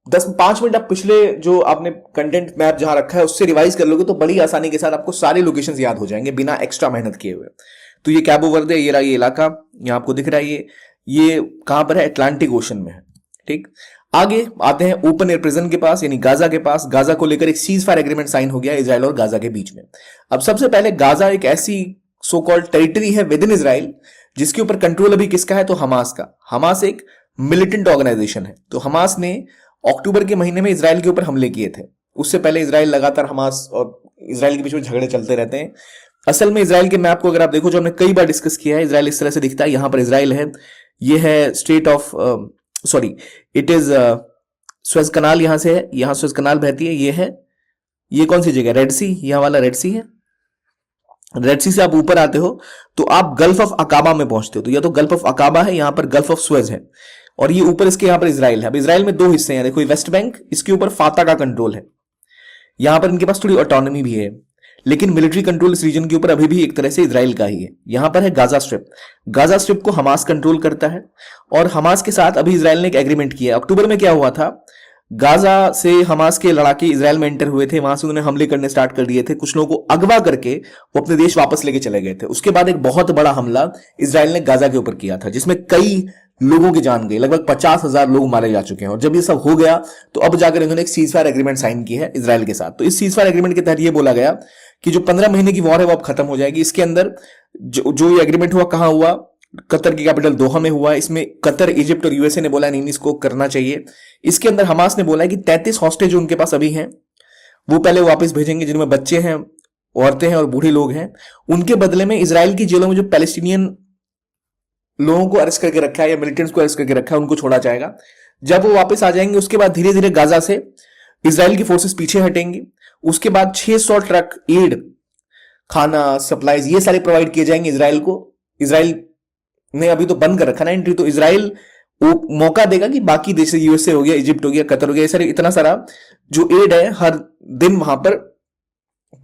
Speaker 1: 10-5 मिनट आप पिछले जो आपने कंटेंट मैप जहां रखा है उससे रिवाइज कर लोगे तो बड़ी आसानी के साथ आपको सारे लोकेशंस याद हो जाएंगे बिना एक्स्ट्रा मेहनत किए हुए। तो ये कैबो वर्दे, ये रहा ये इलाका, यहां आपको दिख रहा है। ये कहां पर है, अटलांटिक ओशन में है, ठीक। आगे आते हैं ओपन एयर प्रिजन के पास, यानी गाजा के पास। गाजा को लेकर एक सीज फायर एग्रीमेंट साइन हो गया इजराइल और गाजा के बीच में। अब सबसे पहले गाजा एक ऐसी सो कॉल्ड टेरिटरी है विद इन इजराइल जिसके ऊपर कंट्रोल अभी किसका है, तो हमास का। हमास एक मिलिटेंट ऑर्गेनाइजेशन है। तो हमास ने अक्टूबर के महीने में इजराइल के ऊपर हमले किए थे। उससे पहले इजराइल लगातार हमास और इजराइल के बीच में झगड़े चलते रहते हैं। असल में इजराइल के मैप को अगर आप देखो, जो हमने कई बार डिस्कस किया है, इजराइल इस तरह से दिखता है। यहां पर इजराइल है, ये है state of sorry it is Suez Canal, यहां से है, यहां स्वेज कनाल बहती है। ये है, ये कौन सी जगह, रेड सी, यहां वाला रेड सी है। रेड सी से आप ऊपर आते हो तो आप गल्फ ऑफ अकाबा में पहुंचते हो। तो या तो गल्फ ऑफ अकाबा है, यहां पर गल्फ ऑफ स्वेज है, और ये ऊपर इसके यहां पर इजराइल है। अब इजराइल में 2 हिस्से हैं, देखो वेस्ट बैंक, इसके ऊपर फाता का कंट्रोल है, यहां पर इनके पास थोड़ी ऑटोनॉमी भी है, लेकिन मिलिट्री कंट्रोल इस रीजन के ऊपर अभी भी एक तरह से इजराइल का ही है। यहां पर है गाजा स्ट्रिप। गाजा स्ट्रिप को हमास कंट्रोल करता है और हमास के साथ अभी इजराइल ने एक एग्रीमेंट किया। अक्टूबर में क्या हुआ था, गाजा से हमास के लड़ाके इजराइल में एंटर हुए थे, वहां से उन्होंने हमले करने स्टार्ट कर दिए थे, कुछ लोगों को अगवा करके वो अपने देश वापस लेके चले गए थे। उसके बाद एक बहुत बड़ा हमला इजराइल ने गाजा के ऊपर किया था जिसमें कई लोगों की जान गई, लगभग 50,000 लोग मारे जा चुके हैं। और जब ये सब हो गया तो अब जाकर इन्होंने एक सीज फायर एग्रीमेंट साइन की है इजराइल के साथ। तो इस सीज फायर एग्रीमेंट के तहत ये बोला गया कि जो 15 महीने की वॉर है वो अब खत्म हो जाएगी। इसके अंदर जो ये एग्रीमेंट हुआ कहां हुआ, कतर की कैपिटल दोहा में हुआ। इसमें कतर, इजिप्ट और यूएसए ने बोला नहीं इसको करना चाहिए। इसके अंदर हमास ने बोला है कि 33 हॉस्टेज उनके पास अभी हैं वो पहले वापस भेजेंगे, जिनमें बच्चे हैं, औरतें हैं और बूढ़े लोग हैं। उनके बदले में इजराइल की जेलों में जो पैलेस्टीनियन लोगों को अरेस्ट करके रखा है या मिलिटेंट्स को अरेस्ट करके रखा है उनको छोड़ा जाएगा। जब वो वापस आ जाएंगे उसके बाद धीरे धीरे गाजा से इजराइल की फोर्सेस पीछे हटेंगी। उसके बाद 600 ट्रक एड, खाना, सप्लाईज, ये सारे प्रोवाइड किए जाएंगे इजराइल को। इजराइल ने अभी तो बंद कर रखा ना एंट्री, तो इजराइल वो मौका देगा कि बाकी देश, यूएसए हो गया, इजिप्ट हो गया, कतर हो गया, ये इतना सारा जो एड है हर दिन वहां पर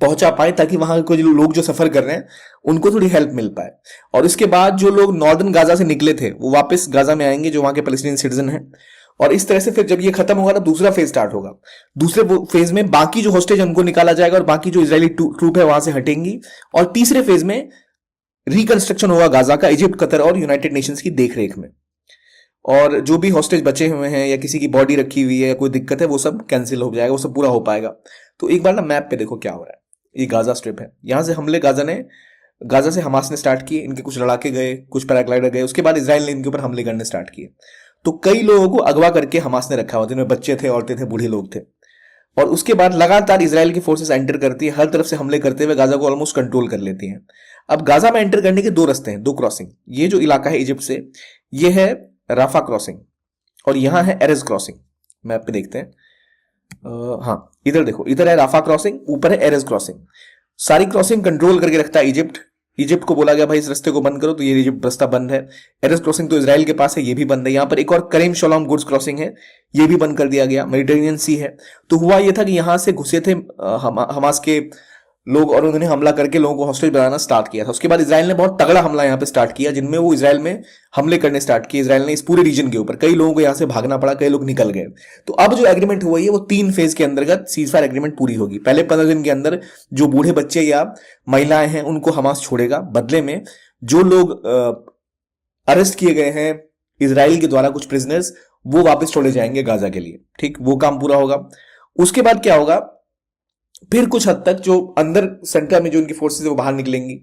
Speaker 1: पहुंचा पाए ताकि वहां के लोग जो सफर कर रहे हैं उनको थोड़ी हेल्प मिल पाए। और इसके बाद जो लोग नॉर्दर्न गाजा से निकले थे वो वापस गाजा में आएंगे जो वहां के पैलेस्टीनियन सिटीजन हैं। और इस तरह से फिर जब ये खत्म होगा ना दूसरा फेज स्टार्ट होगा। दूसरे फेज में बाकी जो होस्टेज उनको निकाला जाएगा और बाकी जो इजरायली ट्रूप है वहां से हटेंगी। और तीसरे फेज में रिकंस्ट्रक्शन होगा गाजा का, इजिप्ट, कतर और यूनाइटेड नेशंस की देखरेख में। और जो भी हॉस्टेज बचे हुए हैं या किसी की बॉडी रखी हुई है या कोई दिक्कत है वो सब कैंसिल हो जाएगा, वो सब पूरा हो पाएगा। तो एक बार ना मैप पे देखो क्या हो रहा है। ये गाजा स्ट्रिप है, यहां से हमले गाजा से हमास ने स्टार्ट किए, इनके कुछ लड़ाके गए, कुछ पैराग्लाइडर गए, उसके बाद इजराइल ने इनके ऊपर हमले करने स्टार्ट किए। तो कई लोगों को अगवा करके हमास ने रखा हुआ था, जिनमें बच्चे थे, औरतें थे, बूढ़े लोग थे। और उसके बाद लगातार इजराइल की फोर्सेस एंटर करती है, हर तरफ से हमले करते हुए गाजा को ऑलमोस्ट कंट्रोल कर लेती हैं। अब गाजा में एंटर करने के 2 रास्ते हैं, 2 क्रॉसिंग। ये जो इलाका है इजिप्ट से, ये है राफा क्रॉसिंग और यहां है एरेज क्रॉसिंग। मैप पे देखते हैं, हाँ इधर देखो, इधर है राफा क्रॉसिंग, ऊपर है एरेज क्रॉसिंग। सारी क्रॉसिंग कंट्रोल करके रखता है इजिप्ट, इजिप्ट को बोला गया भाई इस रास्ते को बंद करो, तो ये इजिप्ट रास्ता बंद है। एरस क्रॉसिंग तो इसराइल के पास है, ये भी बंद है। यहाँ पर एक और करीम शलोम गुड्स क्रॉसिंग है, ये भी बंद कर दिया गया। मेडिटेरेनियन सी है। तो हुआ ये था कि यहां से घुसे थे हमास के लोग, और उन्होंने हमला करके लोगों को हॉस्टेज बनाना स्टार्ट किया था। उसके बाद इसराइल ने बहुत तगड़ा हमला यहाँ पे स्टार्ट किया, जिनमें वो इसराइल में हमले करने स्टार्ट किए इसराइल ने इस पूरे रीजन के ऊपर। कई लोगों को यहाँ से भागना पड़ा, कई लोग निकल गए। तो अब जो एग्रीमेंट हुआ है वो 3 फेज के अंतर्गत सीज फायर एग्रीमेंट पूरी होगी। पहले 15 दिन के अंदर जो बूढ़े बच्चे या महिलाएं हैं उनको हमास छोड़ेगा। बदले में जो लोग अरेस्ट किए गए हैं इसराइल के द्वारा, कुछ प्रिजनर्स, वो वापस छोड़े जाएंगे गाजा के लिए। ठीक, वो काम पूरा होगा। उसके बाद क्या होगा, फिर कुछ हद तक जो अंदर सेंटर में जो उनकी फोर्सेस है वो बाहर निकलेंगी।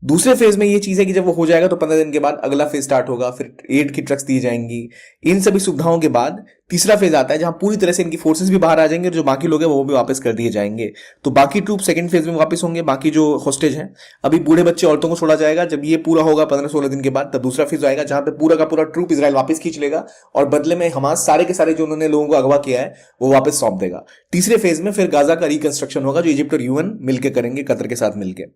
Speaker 1: दूसरे फेज में ये चीज है कि जब वो हो जाएगा तो 15 दिन के बाद अगला फेज स्टार्ट होगा, फिर एड की ट्रक्स दी जाएंगी। इन सभी सुविधाओं के बाद तीसरा फेज आता है जहां पूरी तरह से इनकी फोर्सेस भी बाहर आ जाएंगे और जो बाकी लोग हैं वो भी वापस कर दिए जाएंगे। तो बाकी ट्रूप सेकंड फेज में वापस होंगे। बाकी जो होस्टेज हैं, अभी बूढ़े बच्चे औरतों को छोड़ा जाएगा। जब ये पूरा होगा 15-16 दिन के बाद, तब दूसरा फेज आएगा जहां पे पूरा का पूरा ट्रूप इसराइल वापस खींच लेगा और बदले में हमास सारे के सारे जो उन्होंने लोगों को अगवा किया है वो वापस सौंप देगा। तीसरे फेज में फिर गाजा का रिकंस्ट्रक्शन होगा, जो इजिप्ट और यूएन मिलकर करेंगे, कतर के साथ मिलकर।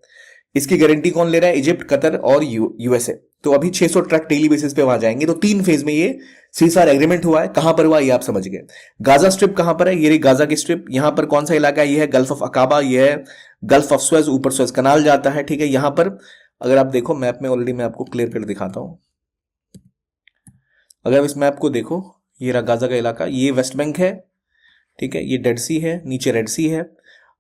Speaker 1: इसकी गारंटी कौन ले रहा है? इजिप्ट, कतर और यूएसए। तो अभी 600 ट्रक डेली बेसिस पे वहां जाएंगे। तो 3 फेज में ये सीजफायर एग्रीमेंट हुआ है। कहां पर हुआ ये आप समझ गए। गाजा स्ट्रिप कहां पर है? ये रही गाजा की स्ट्रिप। यहां पर कौन सा इलाका है? ये है गल्फ ऑफ अकाबा, ये है गल्फ ऑफ स्वेज, ऊपर स्वेज कनाल जाता है। ठीक है, यहां पर अगर आप देखो मैप में, ऑलरेडी मैं आपको क्लियर कर दिखाता हूं। अगर इस मैप को देखो, ये रहा गाजा का इलाका, ये वेस्ट बैंक है। ठीक है, ये डेड सी है, नीचे रेड सी है।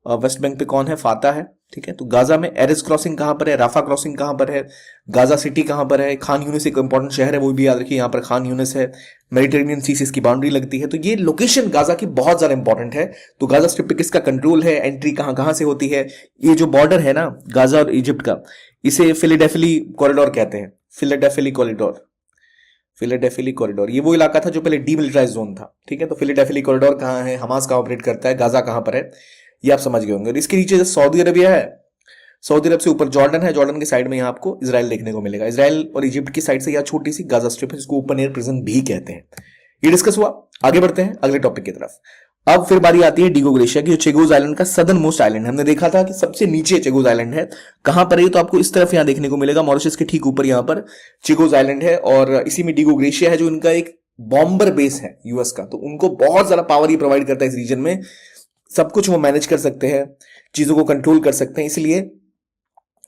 Speaker 1: वेस्ट बैंक पे कौन है? फाता है। ठीक है, तो गाजा में एरिस क्रॉसिंग कहां पर है? राफा क्रॉसिंग कहां पर है? गाजा सिटी कहां पर है? खान यूनिस एक इंपॉर्टेंट शहर है, वो भी याद रखिए, यहां पर खान यूनिस है। मेडिटेरेनियन सी से इसकी बाउंड्री लगती है। तो ये लोकेशन गाजा की बहुत ज्यादा इंपॉर्टेंट है। तो गाजा स्ट्रिप पे किसका कंट्रोल है? एंट्री कहां कहां से होती है? ये जो बॉर्डर है ना गाजा और इजिप्ट का, इसे फिलाडेल्फिया कॉरिडोर कहते हैं। फिलाडेल्फिया कॉरिडोर, फिलाडेल्फिया कॉरिडोर, ये वो इलाका था जो पहले डीमिलिटाराइज जोन था। ठीक है, तो फिलाडेल्फिया कॉरिडोर कहां है? हमास कहां ऑपरेट करता है? गाजा कहां पर है? ये आप समझ गए होंगे। और इसके नीचे सऊदी अरबिया है, सऊदी अरब से ऊपर जॉर्डन है, जॉर्डन के साइड में यहाँ आपको इसराइल देखने को मिलेगा। इसराइल और इजिप्ट की साइड से यह छोटी सी गाजा स्ट्रिप है, जिसको ओपन एयर प्रिजन भी कहते हैं। ये डिस्कस हुआ। आगे बढ़ते हैं अगले टॉपिक की तरफ। अब फिर बारी आती है डिगो ग्लेशियर की, जो चेगोज आइलैंड का सदर्न मोस्ट आइलैंड। हमने देखा था कि सबसे नीचे चेगोज आइलैंड है। कहां पर है? तो आपको इस तरफ यहां देखने को मिलेगा, मॉरिशस के ठीक ऊपर यहां पर चेगोज आइलैंड है। और इसी में डिगो ग्लेशियर है, जो इनका एक बॉम्बर बेस है यूएस का। तो उनको बहुत ज्यादा पावर ही प्रोवाइड करता है इस रीजन में। सब कुछ वो मैनेज कर सकते हैं, चीजों को कंट्रोल कर सकते हैं। इसलिए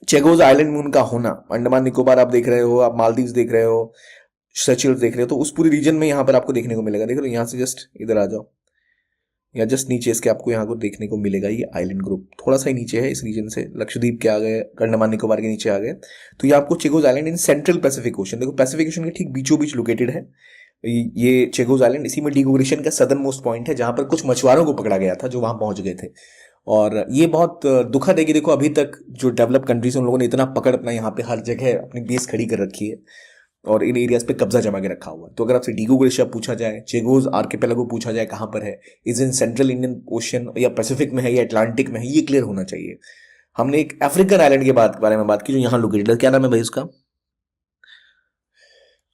Speaker 1: चेगोज आइलैंड में उनका होना, अंडमान निकोबार आप देख रहे हो, आप मालदीव्स देख रहे हो, सेशेल्स देख रहे हो, तो उस पूरी रीजन में यहां पर आपको देखने को मिलेगा। देख लो, यहां से जस्ट इधर आ जाओ, या जस्ट नीचे इसके आपको यहाँ को देखने को मिलेगा। ये आइलैंड ग्रुप थोड़ा सा ही नीचे है इस रीजन से, लक्षद्वीप के आ गए, अंडमान निकोबार के नीचे आ गए। तो ये आपको Chagos island in central Pacific Ocean, देखो पैसिफिक ओशन के ठीक बीचों बीच लोकेटेड है ये चेगोज आइलैंड। इसी में डिगोग्रेशन का सदर्न मोस्ट पॉइंट है, जहां पर कुछ मछुआरों को पकड़ा गया था जो वहां पहुंच गए थे। और ये बहुत दुखद है कि देखो अभी तक जो डेवलप कंट्रीज उन लोगों ने इतना पकड़ अपना यहाँ पे हर जगह अपनी बेस खड़ी कर रखी है और इन एरियाज पे कब्जा जमा के रखा हुआ है। तो अगर आपसे डिगो ग्लेशियर पूछा जाए, चेगोज आर्किपेलागो पूछा जाए कहां पर है, is in central Indian ocean या पैसिफिक में है या अटलांटिक में है, ये क्लियर होना चाहिए। हमने एक अफ्रीकन आइलैंड के बारे में बात की जो यहाँ लोकेटेड है। क्या नाम है भाई उसका?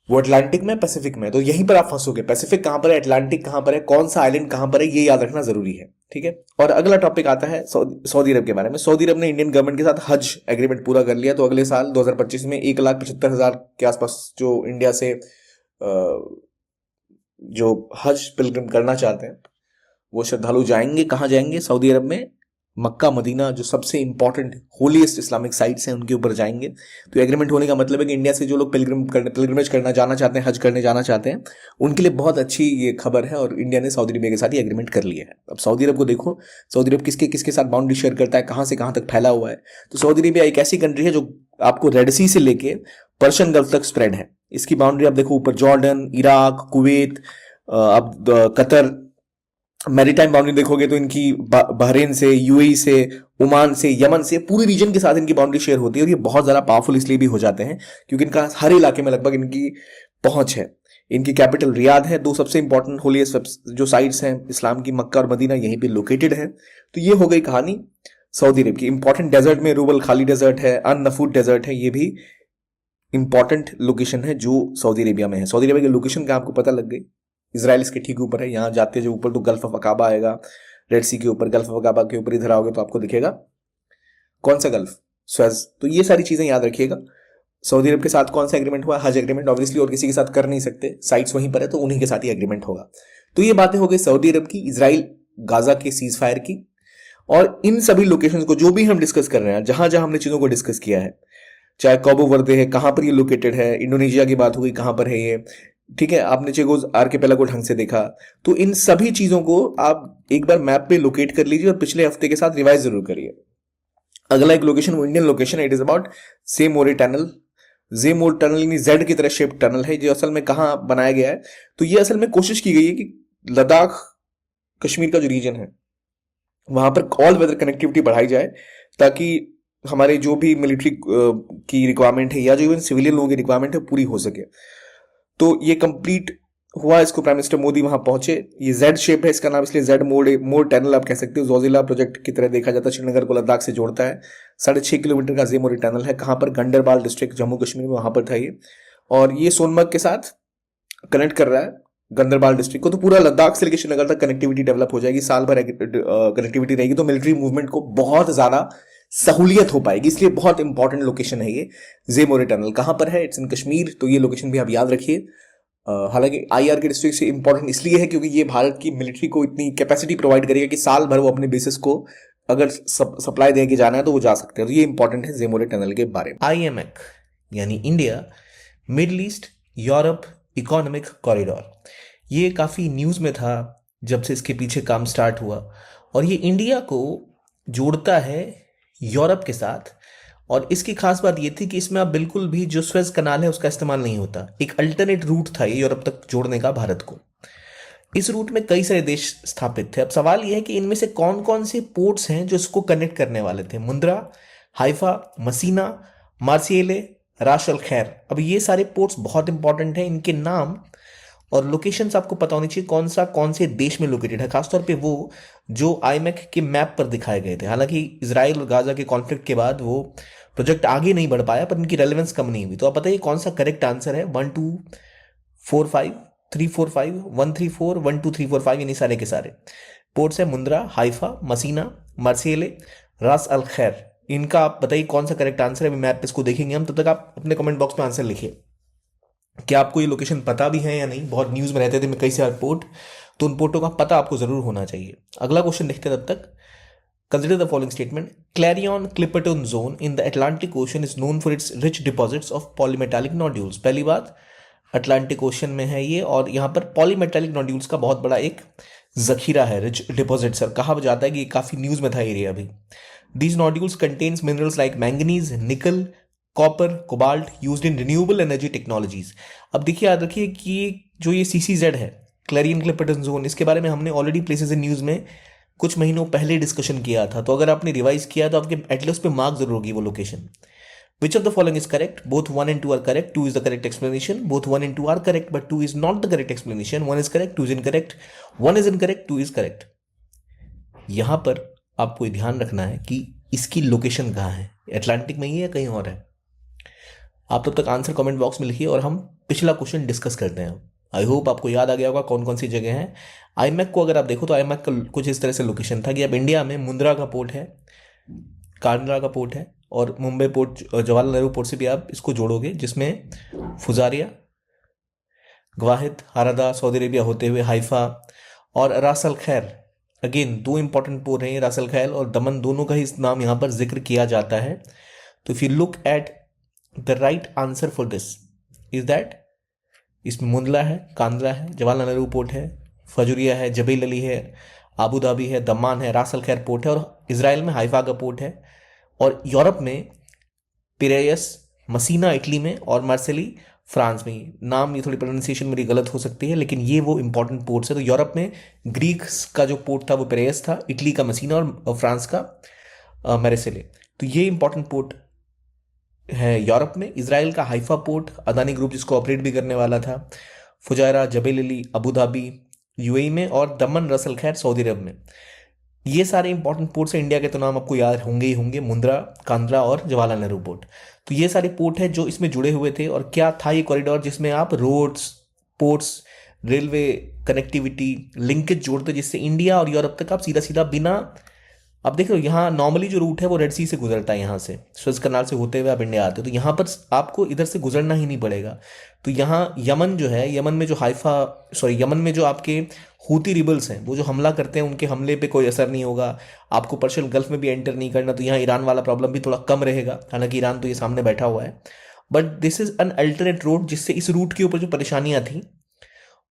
Speaker 1: वो अटलांटिक में, पैसिफिक में। तो यहीं पर आप फंसोगे, पैसिफिक कहां पर है, अटलांटिक कहां पर है, कौन सा आइलैंड कहां पर है, ये याद रखना जरूरी है। ठीक है, और अगला टॉपिक आता है सऊदी अरब के बारे में। सऊदी अरब ने इंडियन गवर्नमेंट के साथ हज एग्रीमेंट पूरा कर लिया। तो अगले साल 2025 में 1,75,000 के आसपास जो इंडिया से जो हज पिलग्रिम करना चाहते हैं वो श्रद्धालु जाएंगे। कहां जाएंगे? सऊदी अरब में मक्का, मदीना, जो सबसे इंपॉर्टेंट होलीएस्ट इस्लामिक साइट्स हैं उनके ऊपर जाएंगे। तो एग्रीमेंट होने का मतलब है कि इंडिया से जो लोग पिलग्रिमेज करना जाना चाहते हैं, हज करने जाना चाहते हैं, उनके लिए बहुत अच्छी ये खबर है। और इंडिया ने सऊदी अरबिया के साथ ये एग्रीमेंट कर लिया है। अब सऊदी अरब को देखो, सऊदी अरब किसके किसके साथ बाउंड्री शेयर करता है, कहां से कहां तक फैला हुआ है। तो सऊदी अरबिया एक ऐसी कंट्री है जो आपको रेड सी से लेके पर्शियन गल्फ तक स्प्रेड है। इसकी बाउंड्री आप देखो, ऊपर जॉर्डन, इराक, कुवैत, अब कतर। मैरीटाइम बाउंड्री देखोगे तो इनकी बहरीन से, यूएई से, ओमान से, यमन से, पूरी रीजन के साथ इनकी बाउंड्री शेयर होती है। और ये बहुत ज्यादा पावरफुल इसलिए भी हो जाते हैं क्योंकि इनका हर इलाके में लगभग इनकी पहुंच है। इनकी कैपिटल रियाद है। 2 सबसे इंपॉर्टेंट होलीएस्ट जो साइट्स हैं इस्लाम की, मक्का और मदीना, यहीं पे लोकेटेड है। तो ये हो गई कहानी सऊदी अरब की। इंपॉर्टेंट डेजर्ट में रूबल खाली डेजर्ट है, अन नफूद डेजर्ट है, ये भी इंपॉर्टेंट लोकेशन है जो सऊदी अरेबिया में है। सऊदी अरेबिया की लोकेशन का आपको पता लग गई। इसराइल इसके ठीक ऊपर है। यहां जाते जो ऊपर तो गल्फ ऑफ अकाबा आएगा, रेड सी के ऊपर, गल्फ ऑफ अकाबा के ऊपर इधर आओगे तो आपको दिखेगा कौन सा गल्फ? स्वेज। तो ये सारी चीजें याद रखिएगा। सऊदी अरब के साथ कौन सा एग्रीमेंट हुआ? हज एग्रीमेंट, ऑब्वियसली और किसी के साथ कर नहीं सकते, साइट्स वहीं पर है तो उन्हीं के साथ ही एग्रीमेंट होगा। तो ये बातें हो गई सऊदी अरब की, इजराइल गाजा के सीज फायर की। और इन सभी लोकेशंस को जो भी हम डिस्कस कर रहे हैं, जहां जहां हमने चीजों को डिस्कस किया है, चाहे काबो वर्दे है, कहां पर ये लोकेटेड है, इंडोनेशिया की बात हो गई, कहां पर है ये, ठीक है, आपने चेगोज आर्किपेलागो ढंग से देखा, तो इन सभी चीजों को आप एक बार मैप पे लोकेट कर लीजिए और पिछले हफ्ते के साथ रिवाइज जरूर करिए। अगला एक लोकेशन, वो Indian location, it is about Zmorh tunnel. Zmorh tunnel यानी जेड की तरह शेप टनल है, जो असल में कहां बनाया गया है? तो ये असल में कोशिश की गई है कि लद्दाख कश्मीर का जो रीजन है वहां पर ऑल वेदर कनेक्टिविटी बढ़ाई जाए, ताकि हमारे जो भी मिलिट्री की रिक्वायरमेंट है या जो इवन सिविलियन लोगों की रिक्वायरमेंट है पूरी हो सके। तो ये कंप्लीट हुआ, इसको प्राइम मिनिस्टर मोदी वहां पहुंचे। ये जेड शेप है इसका नाम, इसलिए जेड मोर टनल आप कह सकते हो। जोजिला प्रोजेक्ट की तरह देखा जाता है, श्रीनगर को लद्दाख से जोड़ता है। 6.5 किलोमीटर का जेमोरी टनल है। कहां पर? गंडरबाल डिस्ट्रिक्ट, जम्मू कश्मीर में, वहां पर था ये। और ये सोनमर्ग के साथ कनेक्ट कर रहा है गंदरबाल डिस्ट्रिक्ट को। तो पूरा लद्दाख से लेकर श्रीनगर तक कनेक्टिविटी डेवलप हो जाएगी, साल भर कनेक्टिविटी रहेगी, तो मिलिट्री मूवमेंट को बहुत ज्यादा सहूलियत हो पाएगी। इसलिए बहुत इंपॉर्टेंट लोकेशन है ये जेमोरे टनल। कहां पर है? It's in Kashmir. तो ये लोकेशन भी आप याद रखिए। हालांकि आईआर के डिस्ट्रिक्ट से इंपॉर्टेंट इसलिए है क्योंकि ये भारत की मिलिट्री को इतनी कैपेसिटी प्रोवाइड करेगा कि साल भर वो अपने बेसिस को अगर सप्लाई दे के जाना है तो वो जा सकते हैं। तो ये इंपॉर्टेंट है जेमोरे टनल के बारे में। आईएमएक यानी India middle east Europe economic corridor, ये काफ़ी न्यूज़ में था जब से इसके पीछे काम स्टार्ट हुआ। और ये इंडिया को जोड़ता है यूरोप के साथ। और इसकी खास बात ये थी कि इसमें अब बिल्कुल भी जो स्वेज कनाल है उसका इस्तेमाल नहीं होता। एक अल्टरनेट रूट था ये यूरोप तक जोड़ने का भारत को। इस रूट में कई सारे देश स्थापित थे। अब सवाल यह है कि इनमें से कौन कौन से पोर्ट्स हैं जो इसको कनेक्ट करने वाले थे? मुंद्रा, हाइफा, मसीना, मार्सियले, राश अल खैर। अब ये सारे पोर्ट्स बहुत इंपॉर्टेंट हैं। इनके नाम और लोकेशंस आपको पता होनी चाहिए, कौन से देश में लोकेटेड है, खासतौर पे वो जो आईमैक के मैप पर दिखाए गए थे। हालांकि इसराइल और गाजा के कॉन्फ्लिक्ट के बाद वो प्रोजेक्ट आगे नहीं बढ़ पाया, पर इनकी रेलेवेंस कम नहीं हुई। तो आप बताइए कौन सा करेक्ट आंसर है? 1 2 4 5 3 4 5 1 3 4 1 2 3 4 5, यानी सारे के सारे पोर्ट्स है मुंद्रा, हाइफा, मसीना, मार्सियले, रास अल खैर। इनका आप बताइए कौन सा करेक्ट आंसर है। मैप पे इसको देखेंगे हम, तब तक आप अपने कमेंट बॉक्स में आंसर लिखिए। क्या आपको ये लोकेशन पता भी है या नहीं? बहुत न्यूज़ में रहते थे मैं कई सारे पोर्ट, तो उन पोर्टों का पता आपको जरूर होना चाहिए। अगला क्वेश्चन देखते हैं तब तक। Consider the following statement. Clarion Clipperton zone in the Atlantic ocean is known for its rich deposits of polymetallic nodules. पहली बात, अटलांटिक ओशन में है ये, और यहाँ पर पॉलीमेटालिक नोड्यूल्स का बहुत बड़ा एक जखीरा है, रिच डिपॉजिट। सर कहा जाता है कि काफ़ी न्यूज़ में था एरिया अभी। These nodules contains minerals like manganese, nickel, copper, cobalt used in renewable energy technologies. अब देखिए, याद रखिए कि जो ये CCZ है, क्लैरियन क्लिपर्टन जोन, इसके बारे में हमने ऑलरेडी प्लेसेस इन न्यूज़ में कुछ महीनों पहले डिस्कशन किया था। तो अगर आपने रिवाइज किया तो आपके एटलीस्ट पे मार्क जरूर होगी वो location. Which of the following is correct? Both 1 and 2 are correct. 2 is the correct explanation. Both 1 and 2 are correct, but 2 is not the correct explanation. 1 is correct, 2 is incorrect. 1 is incorrect, 2 is correct. यहां पर आपको ध्यान रखना है कि इसकी location कहाँ है, अटलांटिक में ही है या कहीं और है। आप तब तक आंसर कमेंट बॉक्स में लिखिए और हम पिछला क्वेश्चन डिस्कस करते हैं। आई होप आपको याद आ गया होगा कौन कौन सी जगह है। आईमैक को अगर आप देखो तो आईमैक का कुछ इस तरह से लोकेशन था कि अब इंडिया में मुंद्रा का पोर्ट है, कांडला का पोर्ट है, और मुंबई पोर्ट, जवाहरलाल नेहरू पोर्ट से भी आप इसको जोड़ोगे, जिसमें फुजारिया, गवाहिद, हारादा, सऊदी अरेबिया होते हुए हाइफा और रास अल खैर। अगेन 2 इंपॉर्टेंट पोर्ट हैं, रास अल खैर और दमन, दोनों का ही इस नाम यहाँ पर जिक्र किया जाता है। तो if you look at the right answer for this is that, इसमें मुंदला है, कांदला है, जवाहरलाल नेहरू पोर्ट है, फजुरिया है, जबील अली है, आबू धाबी है, दम्मान है, रास अल खैर पोर्ट है, और इसराइल में हाइफा का पोर्ट है, और यूरोप में पिरेयस, मसीना इटली में, और मार्सेली फ्रांस में। नाम ये थोड़ी प्रोनाउंसिएशन मेरी गलत हो सकती है, लेकिन ये वो इंपॉर्टेंट पोर्ट्स है। तो यूरोप में ग्रीक्स का जो पोर्ट था वो पिरेयस था, इटली का मसीना, और फ्रांस का मार्सेले। तो ये इंपॉर्टेंट पोर्ट है यूरोप में। इसराइल का हाइफा पोर्ट, अदानी ग्रुप जिसको ऑपरेट भी करने वाला था, Fujairah, Jebel Ali, Abu Dhabi UAE में, और दमन, रास अल खैर सऊदी अरब में। ये सारे इंपॉर्टेंट पोर्ट्स हैं इंडिया के, तो नाम आपको याद होंगे ही होंगे, मुंद्रा, कांद्रा और जवाहरलाल नेहरू पोर्ट। तो ये सारे पोर्ट हैं जो इसमें जुड़े हुए थे। और क्या था ये कॉरिडोर? जिसमें आप roads, ports, railway connectivity, linkage जोड़ते, जिससे इंडिया और यूरोप तक आप सीधा सीधा बिना अब देखो यहाँ नॉर्मली जो रूट है वो रेड सी से गुजरता है, यहाँ से सुएज कनाल से होते हुए आप इंडिया आते हो, तो यहाँ पर आपको इधर से गुजरना ही नहीं पड़ेगा। तो यहाँ यमन जो है, यमन में जो यमन में जो आपके हूती रिबल्स हैं वो जो हमला करते हैं, उनके हमले पे कोई असर नहीं होगा। आपको पर्शियन गल्फ में भी एंटर नहीं करना, तो यहाँ ईरान वाला प्रॉब्लम भी थोड़ा कम रहेगा, हालांकि ईरान तो ये सामने बैठा हुआ है। But this is an alternate root, जिससे इस रूट के ऊपर जो परेशानियां थी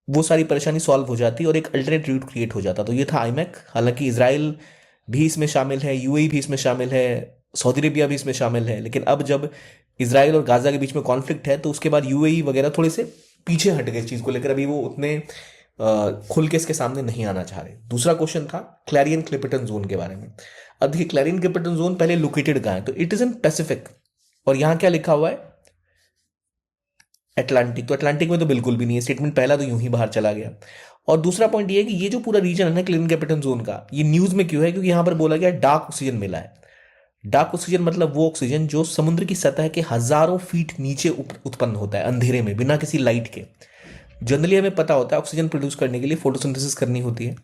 Speaker 1: वो सारी परेशानी सॉल्व हो जाती और एक अल्टरनेट रूट क्रिएट हो जाता। तो ये था आईमैक। हालांकि इसराइल भी इसमें शामिल है, यूएई भी इसमें शामिल है, सऊदी अरेबिया भी इसमें शामिल है, लेकिन अब जब इसराइल और गाजा के बीच में कॉन्फ्लिक्ट है तो उसके बाद यूएई वगैरह थोड़े से पीछे हट गए इस चीज़ को लेकर, अभी वो उतने खुल के इसके सामने नहीं आना चाह रहे। दूसरा क्वेश्चन था क्लैरियन क्लिपटन जोन के बारे में। अब देखिए क्लैरियन क्लिपटन जोन पहले लोकेटेड कहाँ है, तो इट इज इन पैसिफिक, और यहाँ क्या लिखा हुआ है अटलांटिक। तो अटलांटिक में तो बिल्कुल भी नहीं है, स्टेटमेंट पहला तो यूं ही बाहर चला गया। और दूसरा पॉइंट ये है कि ये जो पूरा रीजन है ना क्लियरियन कैपिटल जोन का, ये न्यूज में क्यों है, क्योंकि यहां पर बोला गया डार्क ऑक्सीजन मिला है। डार्क ऑक्सीजन मतलब वो ऑक्सीजन जो समुद्र की सतह के हजारों फीट नीचे उत्पन्न होता है अंधेरे में, बिना किसी लाइट के। जनरली हमें पता होता है ऑक्सीजन प्रोड्यूस करने के लिए फोटोसिंथेसिस करनी होती है,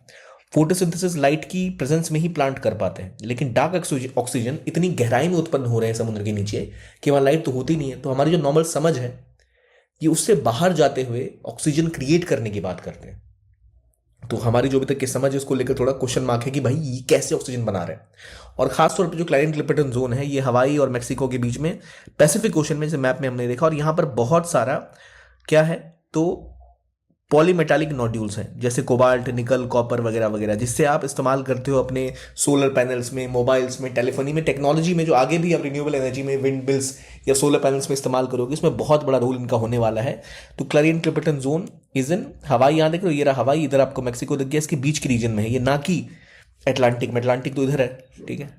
Speaker 1: फोटोसिंथेसिस लाइट की प्रेजेंस में ही प्लांट कर पाते हैं, लेकिन डार्क ऑक्सीजन इतनी गहराई में उत्पन्न हो रहे हैं समुद्र के नीचे कि वहां लाइट तो होती नहीं है। तो हमारी जो नॉर्मल समझ है ये उससे बाहर जाते हुए ऑक्सीजन क्रिएट करने की बात करते हैं। तो हमारी जो अभी तक की समझ है उसको लेकर थोड़ा क्वेश्चन मार्क है कि भाई ये कैसे ऑक्सीजन बना रहे हैं। और खासतौर पे जो क्लैरियन क्लिपटन जोन है ये हवाई और मेक्सिको के बीच में पैसिफिक ओशन में, जैसे मैप में हमने देखा, और यहाँ पर बहुत सारा क्या है तो पॉलीमेटालिक नोड्यूल्स हैं, जैसे कोबाल्ट, निकल, कॉपर वगैरह वगैरह, जिससे आप इस्तेमाल करते हो अपने सोलर पैनल्स में, मोबाइल्स में, टेलीफोनी में, टेक्नोलॉजी में, जो आगे भी आप रिन्यूएबल एनर्जी में विंड बिल्स या सोलर पैनल्स में इस्तेमाल करोगे, उसमें बहुत बड़ा रोल इनका होने वाला है। तो क्लैरियन क्लिपटन जोन इज इन हवाई, यहाँ देख रहे हो ये रहा हवाई, इधर आपको मैक्सिको दिख गया, इसके बीच के रीजन में है ये, ना कि अटलांटिक में। अटलांटिक तो इधर है, ठीक है।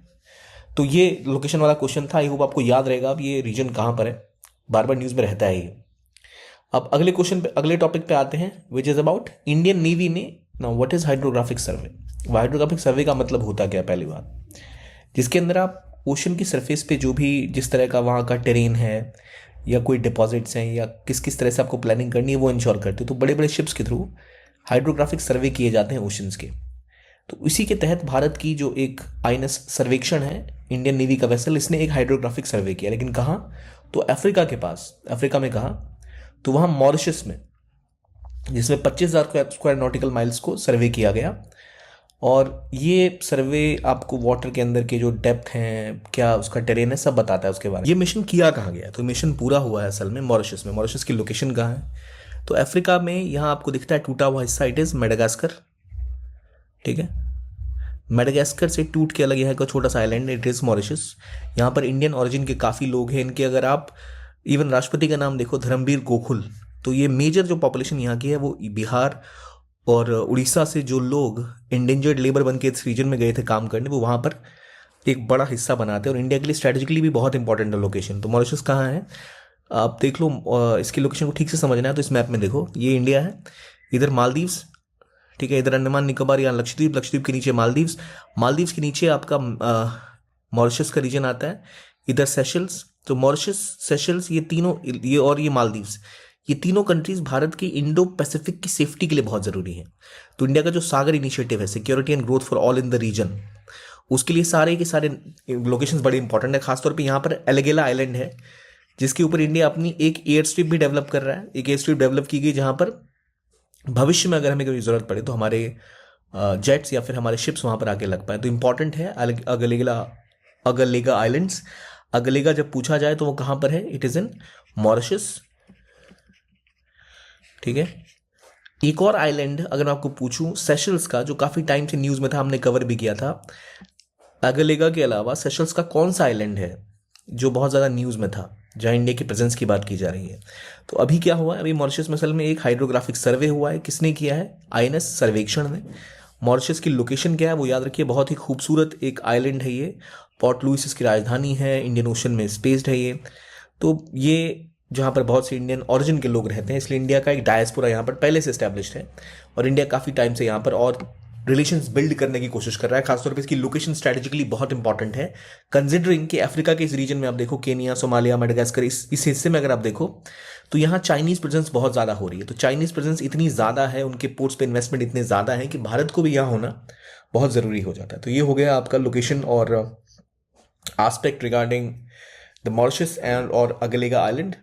Speaker 1: तो ये लोकेशन वाला क्वेश्चन था, आई होप आपको याद रहेगा अब ये रीजन कहाँ पर है, बार बार न्यूज़ में रहता है ये। अब अगले क्वेश्चन पे, अगले टॉपिक पे आते हैं, which is about Indian Navy ने now what is hydrographic survey. Hydrographic survey का मतलब होता क्या, पहली बात, जिसके अंदर आप ओशन की सरफेस पे जो भी जिस तरह का वहाँ का टेरेन है या कोई डिपॉजिट्स हैं या किस किस तरह से आपको प्लानिंग करनी है वो इंश्योर करते हो। तो बड़े बड़े शिप्स के थ्रू हाइड्रोग्राफिक सर्वे किए जाते हैं ओशंस के। तो इसी के तहत भारत की जो एक आईएनएस सर्वेक्षण है, इंडियन नेवी का वेसल, इसने एक हाइड्रोग्राफिक सर्वे किया, लेकिन कहाँ, तो अफ्रीका के पास। अफ्रीका में कहाँ, तो वहाँ मॉरिशस में, जिसमें 25,000 स्क्वायर नॉटिकल माइल्स को सर्वे किया गया। और ये सर्वे आपको वाटर के अंदर के जो डेप्थ हैं, क्या उसका टेरेन है, सब बताता है उसके बारे में। ये मिशन किया कहाँ गया, तो मिशन पूरा हुआ है असल में मॉरिशस में। मॉरिशस की लोकेशन कहाँ है, तो अफ्रीका में, यहाँ आपको दिखता है टूटा हुआ हिस्सा, इट इज़ मेडागास्कर, ठीक है। मेडागास्कर से टूट के अलग यहाँ का छोटा सा आइलैंड, इट इज़ मॉरिशस। यहाँ पर इंडियन ओरिजिन के काफ़ी लोग हैं इनके। अगर आप इवन राष्ट्रपति का नाम देखो, धर्मवीर गोकुल, तो ये मेजर जो पॉपुलेशन यहाँ की है वो बिहार और उड़ीसा से जो लोग इंडेंजर्ड लेबर बन के इस रीजन में गए थे काम करने, वो वहाँ पर एक बड़ा हिस्सा बनाते हैं, और इंडिया के लिए स्ट्रेटेजिकली भी बहुत इंपॉर्टेंट है लोकेशन। तो मॉरिशस कहाँ है आप देख लो, इसकी लोकेशन को ठीक से समझना है तो इस मैप में देखो, ये इंडिया है, इधर मालदीव्स, ठीक है, इधर अंडमान निकोबार या लक्षद्वीप, लक्षद्वीप के नीचे मालदीव्स, मालदीव्स के नीचे आपका मॉरिशस का रीजन आता है, इधर सेशल्स। तो मॉरिशस, सेशल्स, ये तीनों, ये और ये मालदीव्स, ये तीनों कंट्रीज भारत की इंडो पैसिफिक की सेफ्टी के लिए बहुत ज़रूरी है। तो इंडिया का जो सागर इनिशिएटिव है, security and growth for all in the region, उसके लिए सारे के सारे लोकेशंस बड़े इंपॉर्टेंट है। खासतौर पे यहाँ पर एलेगेला आइलैंड है, जिसके ऊपर इंडिया अपनी एक एयर स्ट्रिप भी डेवलप कर रहा है। एक एयर स्ट्रिप डेवलप की गई जहाँ पर भविष्य में अगर हमें कभी ज़रूरत पड़े तो हमारे जेट्स या फिर हमारे शिप्स वहाँ पर आके लग पाए। तो इंपॉर्टेंट है अगलेगा आइलैंड्स। अगलेगा जब पूछा जाए तो वो कहाँ पर है, इट इज़ इन मॉरिशस, ठीक है। एक और आइलैंड अगर मैं आपको पूछूं सेशल्स का, जो काफ़ी टाइम से न्यूज़ में था, हमने कवर भी किया था, अगलेगा के अलावा सेशल्स का कौन सा आइलैंड है जो बहुत ज़्यादा न्यूज़ में था, जहाँ इंडिया की प्रेजेंस की बात की जा रही है। तो अभी क्या हुआ है, अभी मॉरिशस में असल में एक हाइड्रोग्राफिक सर्वे हुआ है। किसने किया है, आईएनएस सर्वेक्षण ने। मॉरिशस की लोकेशन क्या है वो याद रखिए, बहुत ही खूबसूरत एक आइलैंड है ये, पोर्ट लुइस इसकी राजधानी है, इंडियन ओशन में स्पेस्ड है ये। तो ये जहाँ पर बहुत से इंडियन ओरिजिन के लोग रहते हैं, इसलिए इंडिया का एक डायस्पोरा यहाँ पर पहले से इस्टेब्लिश्ड है, और इंडिया काफ़ी टाइम से यहाँ पर और रिलेशंस बिल्ड करने की कोशिश कर रहा है। खासतौर पे इसकी लोकेशन स्ट्रेटेजिकली बहुत इंपॉर्टेंट है, कंसिडरिंग कि अफ्रीका के इस रीजन में आप देखो, केनिया, सोमालिया, मेडागास्कर, इस हिस्से में अगर आप देखो तो यहाँ चाइनीज़ प्रेजेंस बहुत ज़्यादा हो रही है। तो चाइनीज़ प्रेजेंस इतनी ज़्यादा है, उनके पोर्ट्स पे इन्वेस्टमेंट इतने ज़्यादा है कि भारत को भी यहाँ होना बहुत ज़रूरी हो जाता है। तो ये हो गया आपका लोकेशन और aspect regarding the Mauritius and और अगलेगा आइलैंड।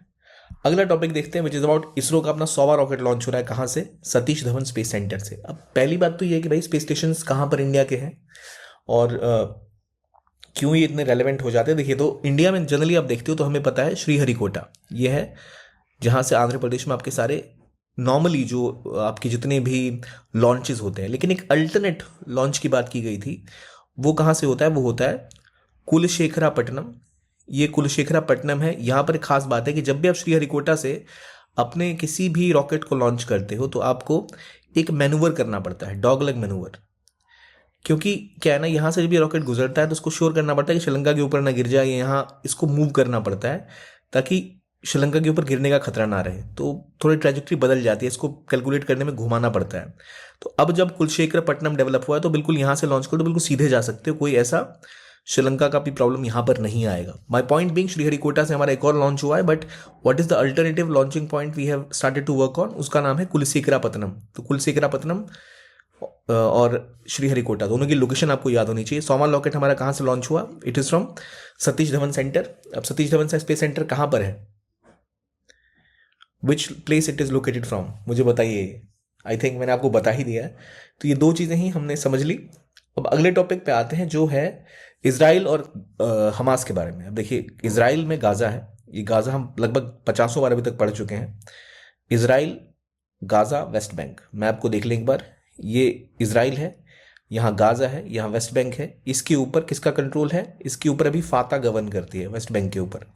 Speaker 1: अगला टॉपिक देखते हैं विच इज अबाउट इसरो का अपना 100वां रॉकेट लॉन्च हो रहा है। कहाँ से? सतीश धवन स्पेस सेंटर से। अब पहली बात तो ये है कि भाई स्पेस स्टेशन कहाँ पर इंडिया के हैं और क्यों ये इतने रेलेवेंट हो जाते हैं। देखिए, तो इंडिया में जनरली आप देखते हो तो हमें पता है श्रीहरिकोटा ये है, जहाँ से आंध्र प्रदेश में आपके सारे नॉर्मली जो आपके जितने भी लॉन्चेस होते हैं। लेकिन एक अल्टरनेट लॉन्च की बात की गई थी, वो कहाँ से होता है? वो होता है कुलशेखरापट्टनम। ये कुलशेखरापट्टनम है। यहाँ पर एक खास बात है कि जब भी आप श्रीहरिकोटा से अपने किसी भी रॉकेट को लॉन्च करते हो तो आपको एक मैनूवर करना पड़ता है, डॉगलेग मैनूवर। क्योंकि क्या है ना, यहाँ से जब ये रॉकेट गुजरता है तो उसको श्योर करना पड़ता है कि श्रीलंका के ऊपर ना गिर जाए। यहाँ इसको मूव करना पड़ता है ताकि श्रीलंका के ऊपर गिरने का खतरा ना रहे। तो थोड़ी ट्रेजेक्ट्री बदल जाती है, इसको कैलकुलेट करने में घुमाना पड़ता है। तो अब जब कुलशेखरपट्टनम डेवलप हुआ है तो बिल्कुल यहाँ से लॉन्च करो तो बिल्कुल सीधे जा सकते हो, कोई ऐसा श्रीलंका का भी प्रॉब्लम यहाँ पर नहीं आएगा। माई पॉइंट बीइंग, श्रीहरिकोटा से हमारा एक और लॉन्च हुआ है, but what is the alternative launching point we have started to work on, उसका नाम है कुलशेखरापत्तनम। तो कुलशेखरापत्तनम और श्रीहरिकोटा दोनों की लोकेशन आपको याद होनी चाहिए। 100वां रॉकेट हमारा कहाँ से लॉन्च हुआ? It is from Satish Dhawan centre. अब सतीश धवन स्पेस सेंटर कहाँ पर है? Which place it is located from, मुझे बताइए। आई थिंक मैंने आपको बता ही दिया है। तो ये दो चीज़ें ही हमने समझ ली। अब अगले टॉपिक पे आते हैं जो है इसराइल और हमास के बारे में। अब देखिए, इसराइल में गाज़ा है। ये गाज़ा हम लगभग 50 बार अभी तक पढ़ चुके हैं। Israel, Gaza, West Bank. मैं आपको देख लें एक बार। ये इसराइल है, यहाँ गाज़ा है, यहाँ वेस्ट बैंक है। इसके ऊपर किसका कंट्रोल है? इसके ऊपर अभी फाता गवर्न करती है, वेस्ट बैंक के ऊपर।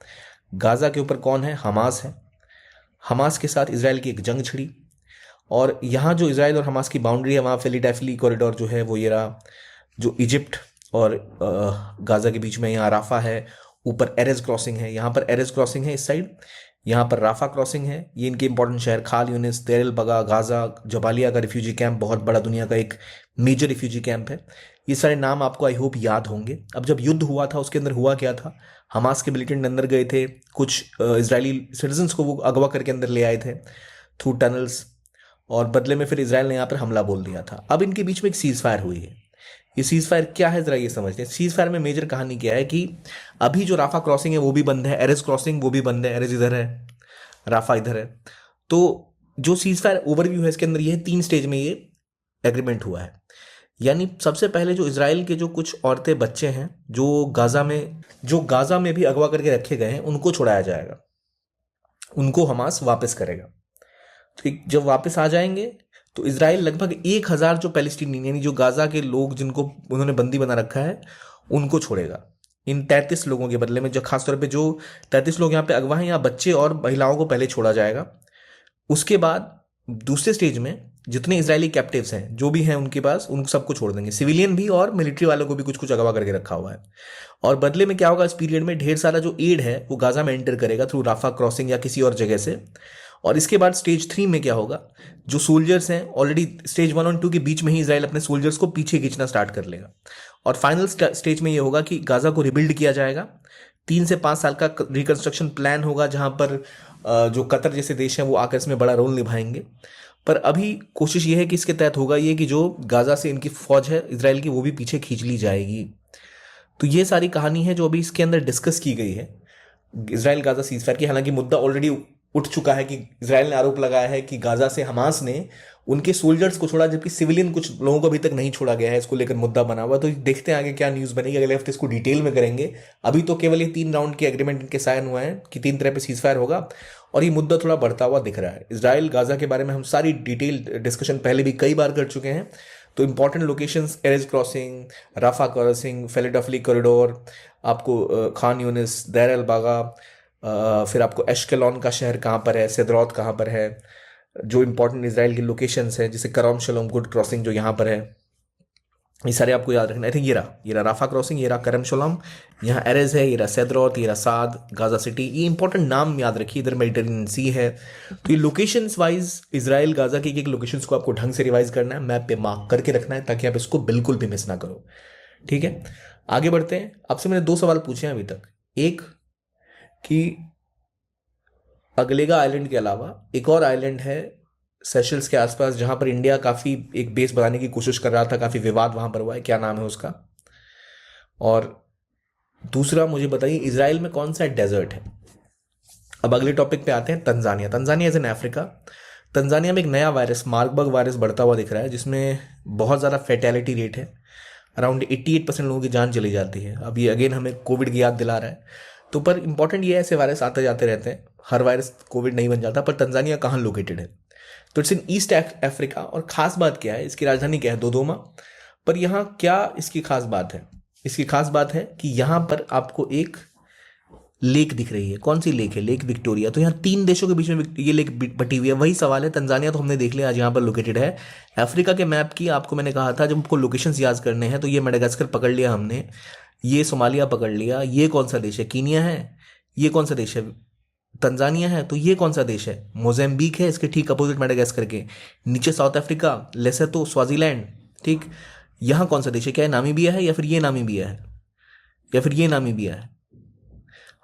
Speaker 1: गाज़ा के ऊपर कौन है? हमास है। हमास के साथ इसराइल की एक जंग छिड़ी और यहाँ जो इसराइल और हमास की बाउंड्री है वहाँ फिलाडेल्फिया कॉरिडोर जो है वो ये रहा, जो इजिप्ट और गाज़ा के बीच में। यहाँ राफा है, ऊपर एरेज क्रॉसिंग है। यहाँ पर एरेज क्रॉसिंग है इस साइड, यहाँ पर राफा क्रॉसिंग है। ये इनके इंपॉर्टेंट शहर खाल यूनिस, देर एल बगा, गाज़ा, जबालिया का रिफ्यूजी कैंप, बहुत बड़ा दुनिया का एक मेजर रिफ्यूजी कैंप है। ये सारे नाम आपको आई होप याद होंगे। अब जब युद्ध हुआ था उसके अंदर हुआ क्या था? हमास के मिलिटेंट अंदर गए थे, कुछ इजरायली सिटीजन्स को वो अगवा करके अंदर ले आए थे थ्रू टनल्स, और बदले में फिर इसराइल ने यहाँ पर हमला बोल दिया था। अब इनके बीच में एक सीज फायर हुई है। ये सीज फायर क्या है जरा ये समझते हैं। सीज फायर में मेजर कहानी क्या है कि अभी जो राफा क्रॉसिंग है वो भी बंद है, एरेज क्रॉसिंग वो भी बंद है। एरेज इधर है, राफा इधर है। तो जो सीज फायर ओवरव्यू है इसके अंदर ये 3 स्टेज में ये एग्रीमेंट हुआ है। यानी सबसे पहले जो इसराइल के जो कुछ औरतें बच्चे हैं जो गाजा में भी अगवा करके रखे गए हैं उनको छुड़ाया जाएगा, उनको हमास वापस करेगा। तो जब वापस आ जाएंगे तो इसराइल लगभग 1000 जो पैलेस्टीनियन यानी जो गाजा के लोग जिनको उन्होंने बंदी बना रखा है उनको छोड़ेगा। इन 33 लोगों के बदले में, जो खासतौर पे जो 33 लोग यहाँ पे अगवा हैं, यहाँ बच्चे और महिलाओं को पहले छोड़ा जाएगा। उसके बाद दूसरे स्टेज में जितने इजरायली कैप्टिव्स हैं जो भी हैं उनके पास, उन सबको छोड़ देंगे, सिविलियन भी और मिलिट्री वालों को भी कुछ कुछ अगवा करके रखा हुआ है। और बदले में क्या होगा, इस पीरियड में ढेर सारा जो एड है वो गाजा में एंटर करेगा थ्रू राफा क्रॉसिंग या किसी और जगह से। और इसके बाद स्टेज 3 में क्या होगा, जो सोल्जर्स हैं ऑलरेडी स्टेज 1 और 2 के बीच में ही इसराइल अपने सोल्जर्स को पीछे खींचना स्टार्ट कर लेगा। और फाइनल स्टेज में ये होगा कि गाजा को रिबिल्ड किया जाएगा। 3 से 5 साल का रिकंस्ट्रक्शन प्लान होगा जहां पर जो कतर जैसे देश हैं वो आकर इसमें बड़ा रोल निभाएंगे। पर अभी कोशिश ये है कि इसके तहत होगा ये कि जो गाजा से इनकी फौज है इसराइल की वो भी पीछे खींच ली जाएगी। तो ये सारी कहानी है जो अभी इसके अंदर डिस्कस की गई है इसराइल गाजा सीजफायर की। हालांकि मुद्दा ऑलरेडी उठ चुका है कि इसराइल ने आरोप लगाया है कि गाजा से हमास ने उनके सोल्जर्स को छोड़ा जबकि सिविलियन कुछ लोगों को अभी तक नहीं छोड़ा गया है। इसको लेकर मुद्दा बना हुआ। तो देखते हैं आगे क्या न्यूज़ बनेगी, अगले हफ्ते इसको डिटेल में करेंगे। अभी तो केवल ये 3 राउंड के एग्रीमेंट इनके साइन हुआ है कि 3 तरह पे सीजफायर होगा और ये मुद्दा थोड़ा बढ़ता हुआ दिख रहा है। इसराइल गाजा के बारे में हम सारी डिटेल डिस्कशन पहले भी कई बार कर चुके हैं। तो important locations Erez crossing, Rafah crossing, Philadelphia corridor, आपको खान यूनिस, देर एल बागा, फिर आपको एशकेलॉन का शहर कहाँ पर है, सेदरौत कहाँ पर है, जो इंपॉर्टेंट इसराइल की लोकेशंस हैं जैसे करम शलोम गुड क्रॉसिंग जो यहाँ पर है, ये सारे आपको याद रखना। आई थिंक ये रहा राफा क्रॉसिंग, ये रहा करम शलोम, यहाँ एरेज है, ये रहा सेदरौत, ये रहा साद, गाजा सिटी। ये इंपॉर्टेंट नाम याद रखिए। इधर मेडिटेरेनियन सी है। तो ये लोकेशंस वाइज इसराइल गाजा की एक लोकेशंस को आपको ढंग से रिवाइज करना है, मैप पे मार्क करके रखना है ताकि आप इसको बिल्कुल भी मिस ना करो। ठीक है, आगे बढ़ते हैं। आपसे मैंने 2 सवाल पूछे हैं अभी तक। एक कि अगलेगा आइलैंड के अलावा एक और आइलैंड है सेशल्स के आसपास, जहां पर इंडिया काफ़ी एक बेस बनाने की कोशिश कर रहा था, काफ़ी विवाद वहां पर हुआ है, क्या नाम है उसका? और दूसरा मुझे बताइए, इसराइल में कौन सा डेजर्ट है? अब अगले टॉपिक पे आते हैं, Tanzania. Tanzania is in Africa. Tanzania में एक नया वायरस, मार्बर्ग वायरस, बढ़ता हुआ दिख रहा है, जिसमें बहुत ज़्यादा फैटेलिटी रेट है। अराउंड 88% लोगों की जान चली जाती है। अब ये अगेन हमें कोविड की याद दिला रहा है। तो पर इंपॉर्टेंट ये है, ऐसे वायरस आते जाते रहते हैं, हर वायरस कोविड नहीं बन जाता। पर तंजानिया कहाँ लोकेटेड है? तो इट्स इन ईस्ट अफ्रीका। और खास बात क्या है, इसकी राजधानी क्या है? दोदोमा। पर यहाँ क्या इसकी खास बात है? इसकी खास बात है कि यहाँ पर आपको एक लेक दिख रही है। कौन सी लेक है? Lake Victoria. तो यहाँ 3 देशों के बीच में ये लेक बटी हुई है। वही सवाल है, तंजानिया तो हमने देख लिया आज यहाँ पर लोकेटेड है। अफ्रीका के मैप की आपको मैंने कहा था, जब आपको लोकेशंस याद करने हैं, तो ये मेडागास्कर पकड़ लिया हमने, ये सोमालिया पकड़ लिया, ये कौन सा देश है? कीनिया है। ये कौन सा देश है? तंजानिया है। तो ये कौन सा देश है? मोज़ेम्बिक है, इसके ठीक अपोजिट मेडागास्कर के। नीचे साउथ अफ्रीका, लेसोथो, स्वाजीलैंड। ठीक। यहाँ कौन सा देश है? क्या है? नामीबिया है, या फिर ये नामीबिया है, या फिर ये नामीबिया है?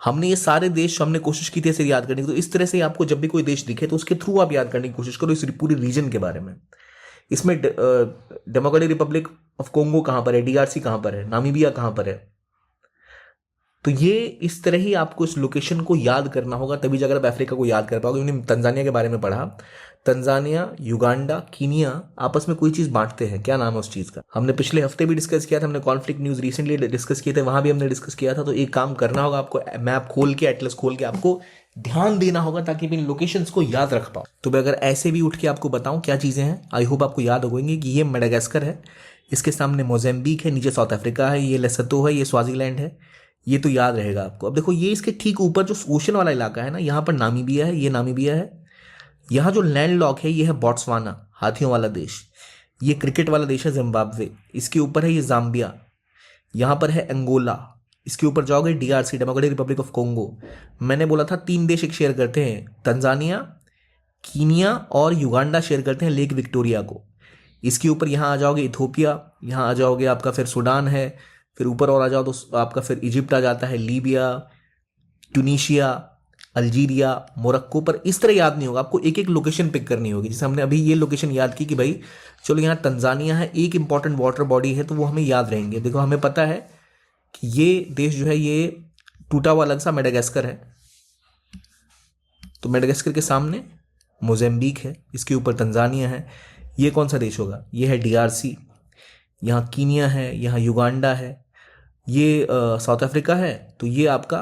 Speaker 1: हमने ये सारे देश हमने कोशिश की थी ऐसे याद करने की। तो इस तरह से आपको जब भी कोई देश दिखे तो उसके थ्रू आप याद करने की कोशिश करो इस पूरी रीजन के बारे में। इसमें डेमोक्रेटिक रिपब्लिक ऑफ कोंगो कहाँ पर है? डीआरसी कहाँ पर है? नामीबिया कहाँ पर है? तो ये इस तरह ही आपको इस लोकेशन को याद करना होगा, तभी जाकर आप अफ्रीका को याद कर पाओगे। मैंने तंजानिया के बारे में पढ़ा, तंजानिया, युगांडा, कीनिया आपस में कोई चीज बांटते हैं। क्या नाम है उस चीज का? हमने पिछले हफ्ते भी डिस्कस किया था, हमने कॉन्फ्लिक्ट न्यूज रिसेंटली डिस्कस किए थे, वहां भी हमने डिस्कस किया था। तो एक काम करना होगा आपको, मैप खोल के, एटलस खोल के आपको ध्यान देना होगा, ताकि इन लोकेशंस को याद रख पाओ। तो मैं अगर ऐसे भी उठ के आपको बताऊं क्या चीजें हैं, आई होप आपको याद हो गई कि ये मेडागास्कर है, इसके सामने मोज़ेम्बिक है, नीचे साउथ अफ्रीका है, ये लेसोथो है, ये स्वाजीलैंड है। ये तो याद रहेगा आपको। अब देखो, ये इसके ठीक ऊपर जो ओशन वाला इलाका है ना, यहाँ पर नामीबिया है, ये नामीबिया है। यहाँ जो लैंड लॉक है, ये है बोट्सवाना, हाथियों वाला देश। ये क्रिकेट वाला देश है जिम्बाब्वे। इसके ऊपर है ये जाम्बिया। यहाँ पर है अंगोला। इसके ऊपर जाओगे DRC, democratic Republic of Congo. मैंने बोला था 3 देश एक शेयर करते हैं, तंजानिया, कीनिया और युगांडा शेयर करते हैं लेक विक्टोरिया को। इसके ऊपर यहाँ आ जाओगे इथोपिया, यहाँ आ जाओगे आपका फिर सूडान है, फिर ऊपर और आ जाओ तो आपका फिर इजिप्ट आ जाता है, लीबिया, ट्यूनीशिया, अल्जीरिया, मोरक्को। पर इस तरह याद नहीं होगा, आपको एक एक लोकेशन पिक करनी होगी। जैसे हमने अभी ये लोकेशन याद की कि भाई चलो यहाँ तंजानिया है, एक इंपॉर्टेंट वाटर बॉडी है, तो वो हमें याद रहेंगे। देखो, हमें पता है कि ये देश जो है ये टूटा हुआ अलग सा मेडागास्कर है। तो मेडागास्कर के सामने मोज़ेम्बिक है, इसके ऊपर तंजानिया है। ये कौन सा देश होगा? ये है डीआरसी। यहाँ कीनिया है, यहाँ युगांडा है, ये साउथ अफ्रीका है। तो ये आपका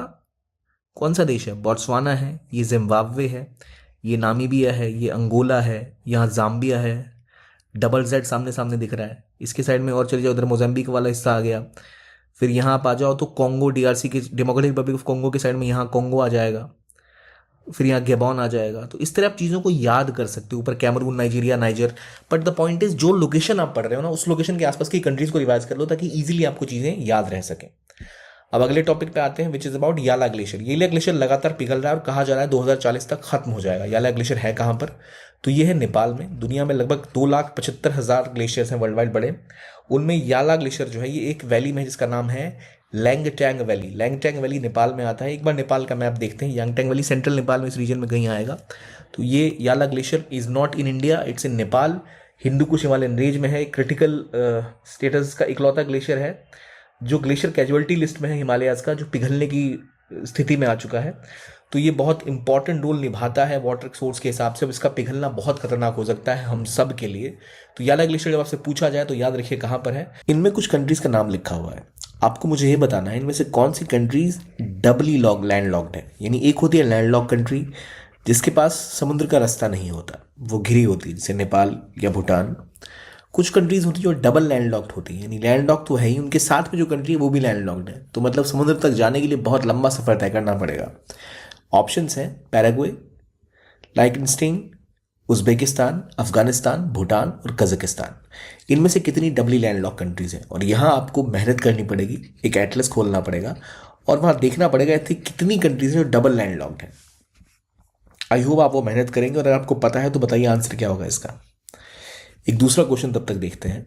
Speaker 1: कौन सा देश है? बोट्सवाना है, ये जिम्बाब्वे है, ये नामीबिया है, ये अंगोला है, यहाँ जाम्बिया है। डबल जेड सामने सामने दिख रहा है। इसके साइड में और चले जाओ, उधर मोज़ेम्बिक वाला हिस्सा आ गया। फिर यहाँ आप आ जाओ तो कोंगो, डीआरसी के, डेमोक्रेटिक रिपब्लिक ऑफ कोंगो के साइड में यहाँ कोंगो आ जाएगा। फिर यहाँ गेबॉन आ जाएगा। तो इस तरह आप चीज़ों को याद कर सकते हो। ऊपर Cameroon, Nigeria, Niger. But the point is, जो लोकेशन आप पढ़ रहे हो ना, उस लोकेशन के आसपास की कंट्रीज को रिवाइज कर लो, ताकि इजीली आपको चीज़ें याद रह सकें। अब अगले टॉपिक पे आते हैं, विच इज अबाउट याला ग्लेशियर। याला ग्लेशियर लगातार पिघल रहा है और कहा जा रहा है 2040 तक खत्म हो जाएगा। याला ग्लेशियर है कहाँ पर? तो ये है नेपाल में। दुनिया में लगभग 2,75,000 ग्लेशियर्स हैं वर्ल्ड वाइड बड़े। उनमें याला ग्लेशियर जो है, ये एक वैली में जिसका नाम है लैंगटैंग वैली। लैंगटैंग वैली नेपाल में आता है। एक बार नेपाल का मैप देखते हैं। यांगटैंग वैली सेंट्रल नेपाल में, इस रीजन में कहीं आएगा। तो ये याला glacier is not in India, it's in Nepal. Hindu Kush Himalayan range में है। क्रिटिकल स्टेटस का इकलौता ग्लेशियर है जो ग्लेशियर कैजुअलिटी लिस्ट में है हिमालयाज का, जो पिघलने की स्थिति में आ चुका है। तो ये बहुत इंपॉर्टेंट रोल निभाता है वाटर सोर्स के हिसाब से। अब इसका पिघलना बहुत खतरनाक हो सकता है हम सब के लिए। तो याला ग्लेशियर जब आपसे पूछा जाए तो याद रखिए कहाँ पर है। इनमें कुछ कंट्रीज का नाम लिखा हुआ है, आपको मुझे ये बताना है इनमें से कौन सी कंट्रीज डबली लैंड लॉक्ड है। यानी एक होती है लैंड लॉक कंट्री जिसके पास समुद्र का रास्ता नहीं होता, वो घिरी होती है, जैसे नेपाल या भूटान। कुछ कंट्रीज होती है जो डबल लैंड लॉक्ड होती है, यानी लैंड लॉक तो है ही, उनके साथ में जो कंट्री है वो भी लैंड लॉक्ड है। तो मतलब समुद्र तक जाने के लिए बहुत लंबा सफर तय करना पड़ेगा। ऑप्शंस हैं पैराग्वे, लाइकनस्टेन, उज्बेकिस्तान, अफगानिस्तान, भूटान और कजाकिस्तान। इनमें से कितनी डबली लैंड लॉक कंट्रीज हैं? और यहाँ आपको मेहनत करनी पड़ेगी, एक एटलस खोलना पड़ेगा और वहाँ देखना पड़ेगा ऐसी कितनी कंट्रीज हैं जो डबल लैंड लॉक्ड है। आई होप आप वो मेहनत करेंगे, और अगर आपको पता है तो बताइए आंसर क्या होगा इसका। एक दूसरा क्वेश्चन तब तक देखते हैं।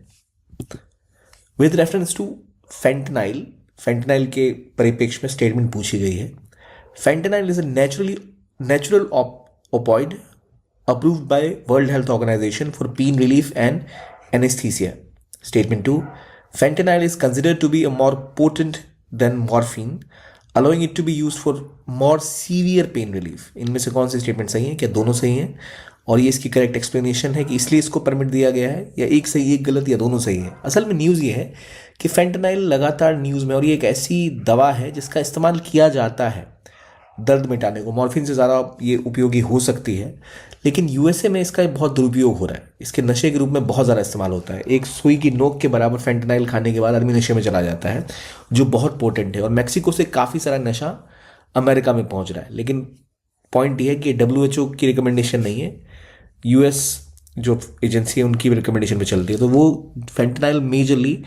Speaker 1: With reference to fentanyl, fentanyl के परिप्रेक्ष्य में स्टेटमेंट पूछी गई है। Fentanyl is a natural opioid approved by World Health Organization for pain relief and anesthesia. Statement 2. Fentanyl is considered to be a more potent than morphine, allowing it to be used for more severe pain relief. इनमें से कौन सी statement सही है? क्या दोनों सही हैं? और ये इसकी करेक्ट एक्सप्लेनेशन है कि इसलिए इसको परमिट दिया गया है, या एक सही एक गलत, या दोनों सही है? असल में न्यूज़ ये है कि फेंटेनाइल लगातार न्यूज़ में, और ये एक ऐसी दवा है जिसका इस्तेमाल किया जाता है दर्द मिटाने को। मॉर्फिन से ज़्यादा ये उपयोगी हो सकती है, लेकिन यूएसए में इसका बहुत दुरुपयोग हो रहा है। इसके नशे के रूप में बहुत ज़्यादा इस्तेमाल होता है। एक सुई की नोक के बराबर फेंटेनाइल खाने के बाद आदमी नशे में चला जाता है, जो बहुत पोटेंट है। और मैक्सिको से काफ़ी सारा नशा अमेरिका में पहुंच रहा है। लेकिन पॉइंट ये है कि WHO की रिकमेंडेशन नहीं है, यूएस जो एजेंसी है उनकी रिकमेंडेशन पे चलती है। तो वो फेंटेनाइल मेजरली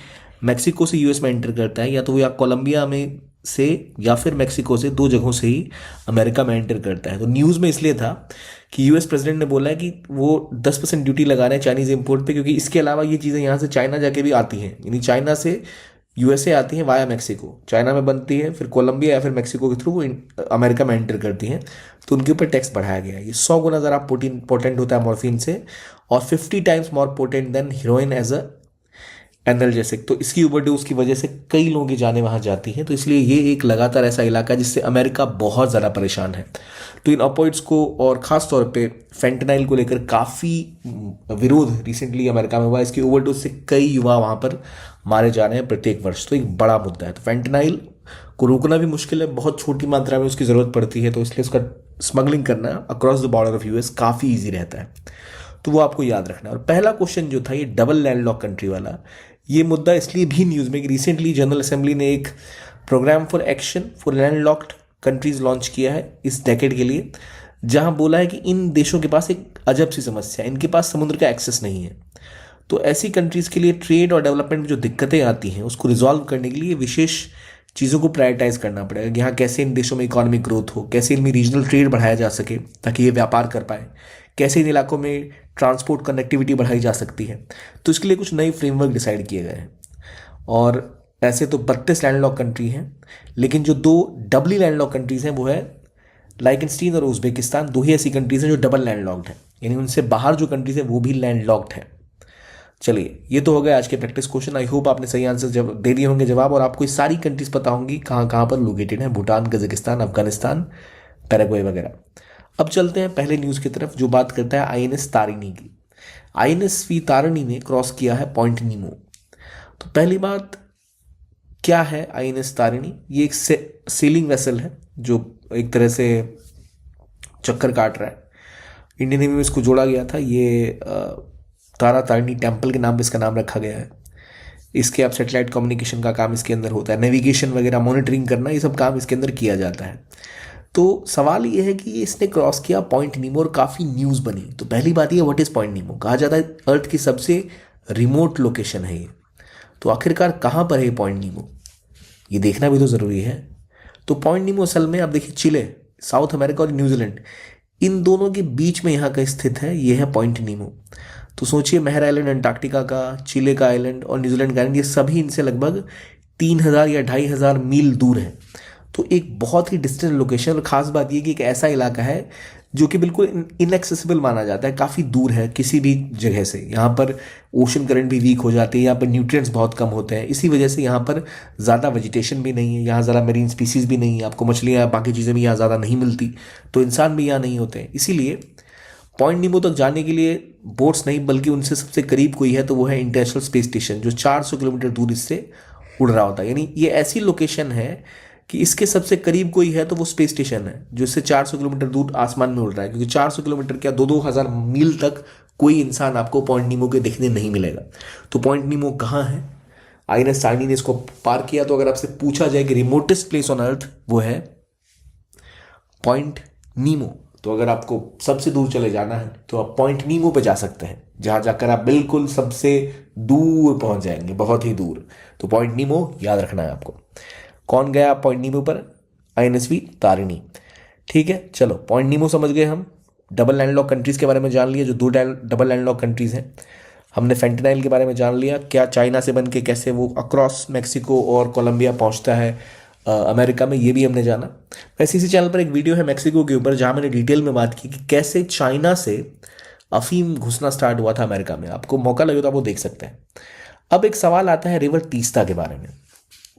Speaker 1: मैक्सिको से यूएस में एंटर करता है, या तो वो या कोलंबिया में से या फिर मैक्सिको से, दो जगहों से ही अमेरिका में एंटर करता है। तो न्यूज़ में इसलिए था कि यूएस प्रेसिडेंट ने बोला है कि वो 10% ड्यूटी लगा रहे हैं चाइनीज़ इंपोर्ट पे, क्योंकि इसके अलावा ये चीज़ें यहाँ से चाइना जाके भी आती हैं, यानी चाइना से यूएसए आती हैं वाया मैक्सिको, चाइना में बनती है, फिर कोलंबिया या फिर मैक्सिको के थ्रू वो अमेरिका में एंटर करती हैं। तो उनके ऊपर टैक्स बढ़ाया गया है। ये 100 गुना ज़्यादा पोटेंट होता है मॉर्फिन से, और 50 times more potent than heroin as a analgesic. तो इसकी ओवरडोज की वजह से कई लोगों की जानें वहाँ जाती हैं। तो इसलिए ये एक लगातार ऐसा इलाका है जिससे अमेरिका बहुत ज़्यादा परेशान है। तो इन ऑपोइड्स को, और ख़ास तौर पे फेंटेनाइल को लेकर काफ़ी विरोध रिसेंटली अमेरिका में हुआ। इसकी ओवरडोज से कई युवा वहाँ पर मारे जा रहे हैं प्रत्येक वर्ष। तो एक बड़ा मुद्दा है। तो फेंटेनाइल को रोकना भी मुश्किल है, बहुत छोटी मात्रा में उसकी ज़रूरत पड़ती है, तो इसलिए उसका स्मगलिंग करना across the border of US काफ़ी ईजी रहता है। तो वो आपको याद रखना है। और पहला क्वेश्चन जो था ये डबल लैंडलॉक कंट्री वाला, ये मुद्दा इसलिए भी न्यूज़ में कि रिसेंटली जनरल असेंबली ने एक programme for action for landlocked countries launch किया है इस डेकेड के लिए, जहां बोला है कि इन देशों के पास एक अजब सी समस्या है, इनके पास समुद्र का एक्सेस नहीं है। तो ऐसी कंट्रीज़ के लिए ट्रेड और डेवलपमेंट में जो दिक्कतें आती हैं उसको रिजॉल्व करने के लिए विशेष चीज़ों को प्रायोरिटाइज करना पड़ेगा। यहाँ कैसे इन देशों में इकोनॉमिक ग्रोथ हो, कैसे इनमें रीजनल ट्रेड बढ़ाया जा सके ताकि ये व्यापार कर पाए, कैसे इन इलाकों में ट्रांसपोर्ट कनेक्टिविटी बढ़ाई जा सकती है। तो इसके लिए कुछ नए फ्रेमवर्क डिसाइड किए गए हैं। और ऐसे तो 32 लैंडलॉक कंट्री हैं, लेकिन जो 2 डबली लैंडलॉक कंट्रीज़ हैं वो है लाइकनस्टीन और उज़्बेकिस्तान। 2 ही ऐसी कंट्रीज़ हैं जो डबल लैंडलॉक्ड हैं, यानी उनसे बाहर जो कंट्रीज़ हैं वो भी लैंडलॉक्ड हैं। चलिए, ये तो हो गए आज के प्रैक्टिस क्वेश्चन। आई होप आपने सही आंसर दे दिए होंगे जवाब, और आपको ये सारी कंट्रीज़ पता होंगी कहाँ कहाँ पर लोकेटेड हैं, भूटान, कजाकिस्तान, अफगानिस्तान, पैराग्वे वगैरह। अब चलते हैं पहले न्यूज़ की तरफ जो बात करता है INS तारिणी की। INSV तारिणी ने क्रॉस किया है पॉइंट नीमो। तो पहली बात, क्या है INS तारिणी? ये एक सेलिंग वेसल है जो एक तरह से चक्कर काट रहा है। इंडियन नेवी में इसको जोड़ा गया था। ये तारा तारिणी टेम्पल के नाम पर इसका नाम रखा गया है। इसके अब सेटेलाइट कम्युनिकेशन का काम इसके अंदर होता है, नेविगेशन वगैरह, मॉनिटरिंग करना, ये सब काम इसके अंदर किया जाता है। तो सवाल ये है कि इसने क्रॉस किया पॉइंट नीमो और काफ़ी न्यूज़ बनी। तो पहली बात ये, व्हाट इज़ पॉइंट नीमो? कहा जाता है अर्थ की सबसे रिमोट लोकेशन है ये। तो आखिरकार कहाँ पर है पॉइंट नीमो, ये देखना भी तो ज़रूरी है। तो पॉइंट नीमो असल में आप देखिए चिले, साउथ अमेरिका और न्यूजीलैंड, इन दोनों के बीच में यहाँ का स्थित है। ये है पॉइंट नीमो। तो सोचिए, मेहर आइलैंड अंटार्कटिका का, चिले का आइलैंड और न्यूजीलैंड का आइलैंड, ये सभी इनसे लगभग 3000 या 2500 मील दूर है। तो एक बहुत ही डिस्टेंट लोकेशन। और ख़ास बात ये कि एक ऐसा इलाका है जो कि बिल्कुल इनएक्सेसिबल माना जाता है, काफ़ी दूर है किसी भी जगह से। यहाँ पर ओशन करंट भी वीक हो जाती है, यहाँ पर न्यूट्रिएंट्स बहुत कम होते हैं, इसी वजह से यहाँ पर ज़्यादा वेजिटेशन भी नहीं है, यहाँ ज़्यादा मेरीन स्पीसीज़ भी नहीं है, आपको मछलियाँ बाकी चीज़ें भी यहाँ ज़्यादा नहीं मिलती, तो इंसान भी यहाँ नहीं होते हैं। इसीलिए पॉइंट नीमो तक जाने के लिए बोट्स नहीं, बल्कि उनसे सबसे करीब कोई है तो वो है इंटरनेशनल स्पेस स्टेशन, जो 400 किलोमीटर दूर इससे उड़ रहा होता है। यानी ये ऐसी लोकेशन है कि इसके सबसे करीब कोई है तो वो स्पेस स्टेशन है, जो इससे 400 किलोमीटर दूर आसमान में उड़ रहा है। क्योंकि 400 किलोमीटर क्या 2-2 हज़ार मील तक कोई इंसान आपको पॉइंट नीमो के दिखने नहीं मिलेगा। तो पॉइंट नीमो कहाँ है? INS तारिणी ने इसको पार किया। तो अगर आपसे पूछा जाए कि रिमोटेस्ट प्लेस ऑन अर्थ, वो है पॉइंट नीमो। तो अगर आपको सबसे दूर चले जाना है तो आप पॉइंट नीमो पे जा सकते हैं, जहाँ जाकर आप बिल्कुल सबसे दूर पहुँच जाएंगे, बहुत ही दूर। तो पॉइंट नीमो याद रखना है आपको। कौन गया पॉइंट नीमो पर? INSV तारिणी। ठीक है, चलो पॉइंट नीमो समझ गए हम। डबल लैंडलॉक कंट्रीज़ के बारे में जान लिया, जो 2 डबल लैंडलॉक कंट्रीज़ हैं। हमने फेंटेनाइल के बारे में जान लिया, क्या चाइना से बन के कैसे वो अक्रॉस मैक्सिको और कोलंबिया पहुंचता है अमेरिका में, ये भी हमने जाना। वैसे इसी चैनल पर एक वीडियो है मैक्सिको के ऊपर जहाँ मैंने डिटेल में बात की कि कैसे चाइना से अफीम घुसना स्टार्ट हुआ था अमेरिका में। आपको मौका लगे तो आप वो देख सकते हैं। अब एक सवाल आता है रिवर तीस्ता के बारे में।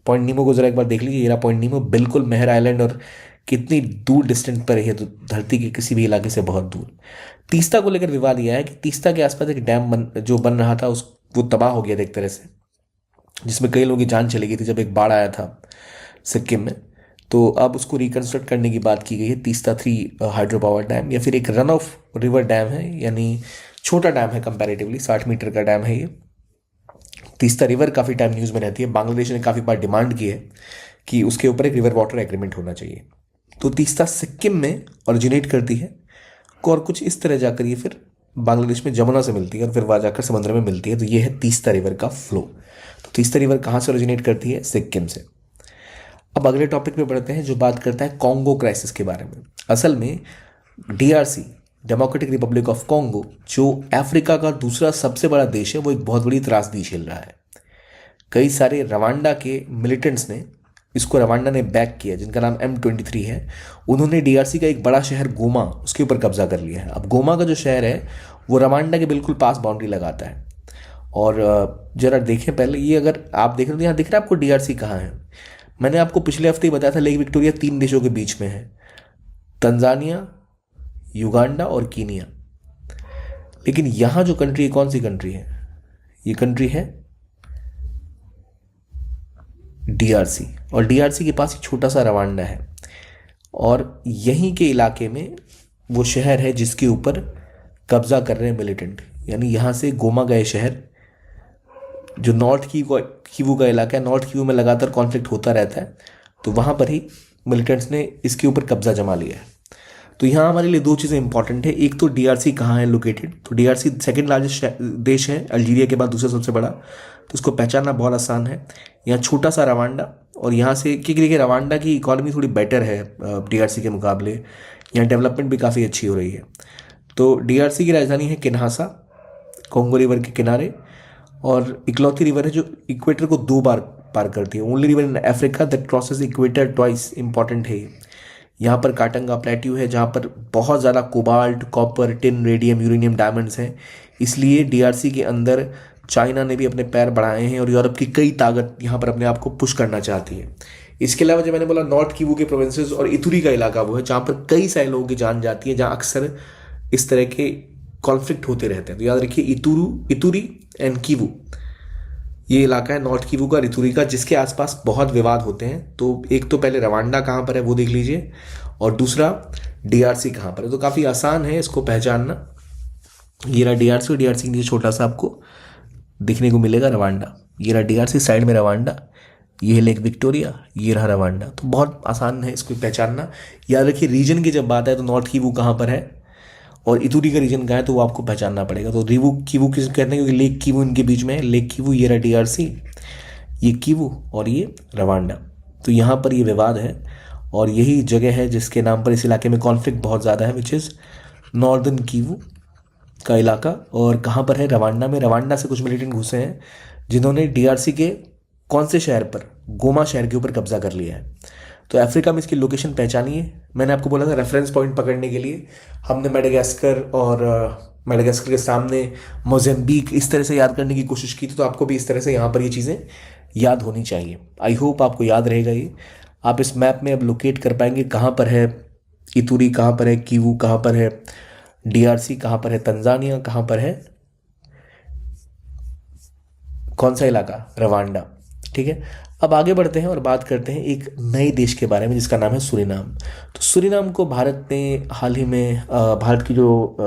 Speaker 1: पॉइंट नीमो को जरा एक बार देख लीजिए। ये पॉइंट नीमो बिल्कुल मेहर आइलैंड, और कितनी दूर डिस्टेंस पर है, तो धरती के किसी भी इलाके से बहुत दूर। तीस्ता को लेकर विवाद यह है कि तीस्ता के आसपास एक डैम जो बन रहा था वो तबाह हो गया था एक तरह से, जिसमें कई लोगों की जान चली गई थी जब एक बाढ़ आया था सिक्किम में। तो अब उसको रिकंस्ट्रक्ट करने की बात की गई है। तीस्ता 3 हाइड्रो पावर डैम, या फिर एक रन ऑफ रिवर डैम है, यानी छोटा डैम है कंपैरेटिवली, 60 मीटर का डैम है ये। तीस्ता रिवर काफ़ी टाइम न्यूज़ में रहती है। बांग्लादेश ने काफ़ी बार डिमांड की है कि उसके ऊपर एक रिवर वाटर एग्रीमेंट होना चाहिए। तो तीस्ता सिक्किम में ओरिजिनेट करती है और कुछ इस तरह जाकर ये फिर बांग्लादेश में जमुना से मिलती है और फिर वहाँ जाकर समुद्र में मिलती है। तो ये है तीस्ता रिवर का फ्लो। तो तीस्ता रिवर कहाँ से ओरिजिनेट करती है? सिक्किम से। अब अगले टॉपिक पे बढ़ते हैं जो बात करता है कॉन्गो क्राइसिस के बारे में। असल में DRC, democratic Republic of Congo, जो अफ्रीका का दूसरा सबसे बड़ा देश है, वो एक बहुत बड़ी त्रासदी झेल रहा है। कई सारे रवांडा के मिलिटेंट्स ने इसको, रवांडा ने बैक किया, जिनका नाम M23 है। उन्होंने DRC का एक बड़ा शहर गोमा, उसके ऊपर कब्जा कर लिया है। अब गोमा का जो शहर है वो रवांडा के बिल्कुल पास बाउंड्री लगाता है। और जरा देखें पहले, ये अगर आप देख रहे हो यहाँ दिख रहा है आपको DRC कहाँ है? मैंने आपको पिछले हफ्ते ही बताया था लेक विक्टोरिया 3 देशों के बीच में है, तंजानिया, युगांडा और कीनिया। लेकिन यहाँ जो कंट्री है, कौन सी कंट्री है? ये कंट्री है DRC, और DRC के पास एक छोटा सा रवांडा है, और यहीं के इलाके में वो शहर है जिसके ऊपर कब्जा कर रहे हैं मिलिटेंट। यानी यहाँ से गोमा गए शहर, जो नॉर्थ किवू का इलाका है, नॉर्थ किवू में लगातार कॉन्फ्लिक्ट होता रहता है, तो वहाँ पर ही मिलिटेंट्स ने इसके ऊपर कब्जा जमा लिया है। तो यहाँ हमारे लिए 2 चीज़ें इंपॉर्टेंट है। एक तो DRC कहाँ है लोकेटेड, तो DRC सेकंड लार्जेस्ट देश है, अल्जीरिया के बाद दूसरा सबसे बड़ा, तो उसको पहचानना बहुत आसान है। यहाँ छोटा सा रवांडा, और यहाँ से क्योंकि देखिए रवांडा की इकॉनमी थोड़ी बेटर है DRC के मुकाबले, यहाँ डेवलपमेंट भी काफ़ी अच्छी हो रही है। तो DRC की राजधानी है किन्हासा, कॉन्गो रिवर के किनारे, और इकलौती रिवर है जो इक्वेटर को 2 बार पार करती है। Only river in Africa that crosses equator twice, important है। यहाँ पर काटंगा प्लेट्यू है जहाँ पर बहुत ज़्यादा cobalt, copper, tin, radium, uranium, diamonds हैं। इसलिए DRC के अंदर चाइना ने भी अपने पैर बढ़ाए हैं, और यूरोप की कई ताकत यहाँ पर अपने आप को पुश करना चाहती है। इसके अलावा जो मैंने बोला, नॉर्थ किवू के प्रोविंसेस और इतुरी का इलाका वो है जहाँ पर कई सारे लोगों की जान जाती है, जहाँ अक्सर इस तरह के कॉन्फ्लिक्ट होते रहते हैं। तो याद रखिए इतुरी एंड किवू, ये इलाका है नॉर्थ किवू का, इतुरी का, जिसके आसपास बहुत विवाद होते हैं। तो एक तो पहले रवांडा कहाँ पर है वो देख लीजिए, और दूसरा DRC कहाँ पर है। तो काफ़ी आसान है इसको पहचानना। ये रहा DRC, और DRC के नीचे छोटा सा आपको दिखने को मिलेगा रवांडा। ये रहा DRC, साइड में रवांडा, ये है लेक विक्टोरिया, ये रहा रवांडा। तो बहुत आसान है इसको पहचानना। याद रखिए रीजन की जब बात है तो नॉर्थ किवू कहाँ पर है और इतुरी का रीजन कहाँ है, तो वो आपको पहचानना पड़ेगा। तो किवू किस कहते हैं, क्योंकि लेक किवू इनके बीच में है। लेक किवू, ये रहा DRC, ये किवू, और ये रवांडा। तो यहाँ पर ये विवाद है, और यही जगह है जिसके नाम पर इस इलाके में कॉन्फ्लिक्ट बहुत ज़्यादा है, विच इज़ नॉर्दर्न किवू का इलाका। और कहाँ पर है? रवांडा में। रवांडा से कुछ मिलिटेंट घुसे हैं जिन्होंने DRC के कौन से शहर पर? गोमा शहर के ऊपर कब्जा कर लिया है। तो अफ्रीका में इसकी लोकेशन पहचानी है। मैंने आपको बोला था रेफरेंस पॉइंट पकड़ने के लिए हमने मेडागास्कर और मेडागास्कर के सामने मोज़ेम्बिक इस तरह से याद करने की कोशिश की थी। तो आपको भी इस तरह से यहाँ पर ये चीज़ें याद होनी चाहिए। आई होप आपको याद रहेगा ये। आप इस मैप में अब लोकेट कर पाएंगे कहाँ पर है इतुरी, कहाँ पर है किवू, कहाँ पर है DRC, कहाँ पर है तंजानिया, कहाँ पर है कौन सा इलाका? रवांडा। ठीक है, अब आगे बढ़ते हैं और बात करते हैं एक नए देश के बारे में जिसका नाम है सूरीनाम। तो सूरीनाम को भारत ने हाल ही में भारत की जो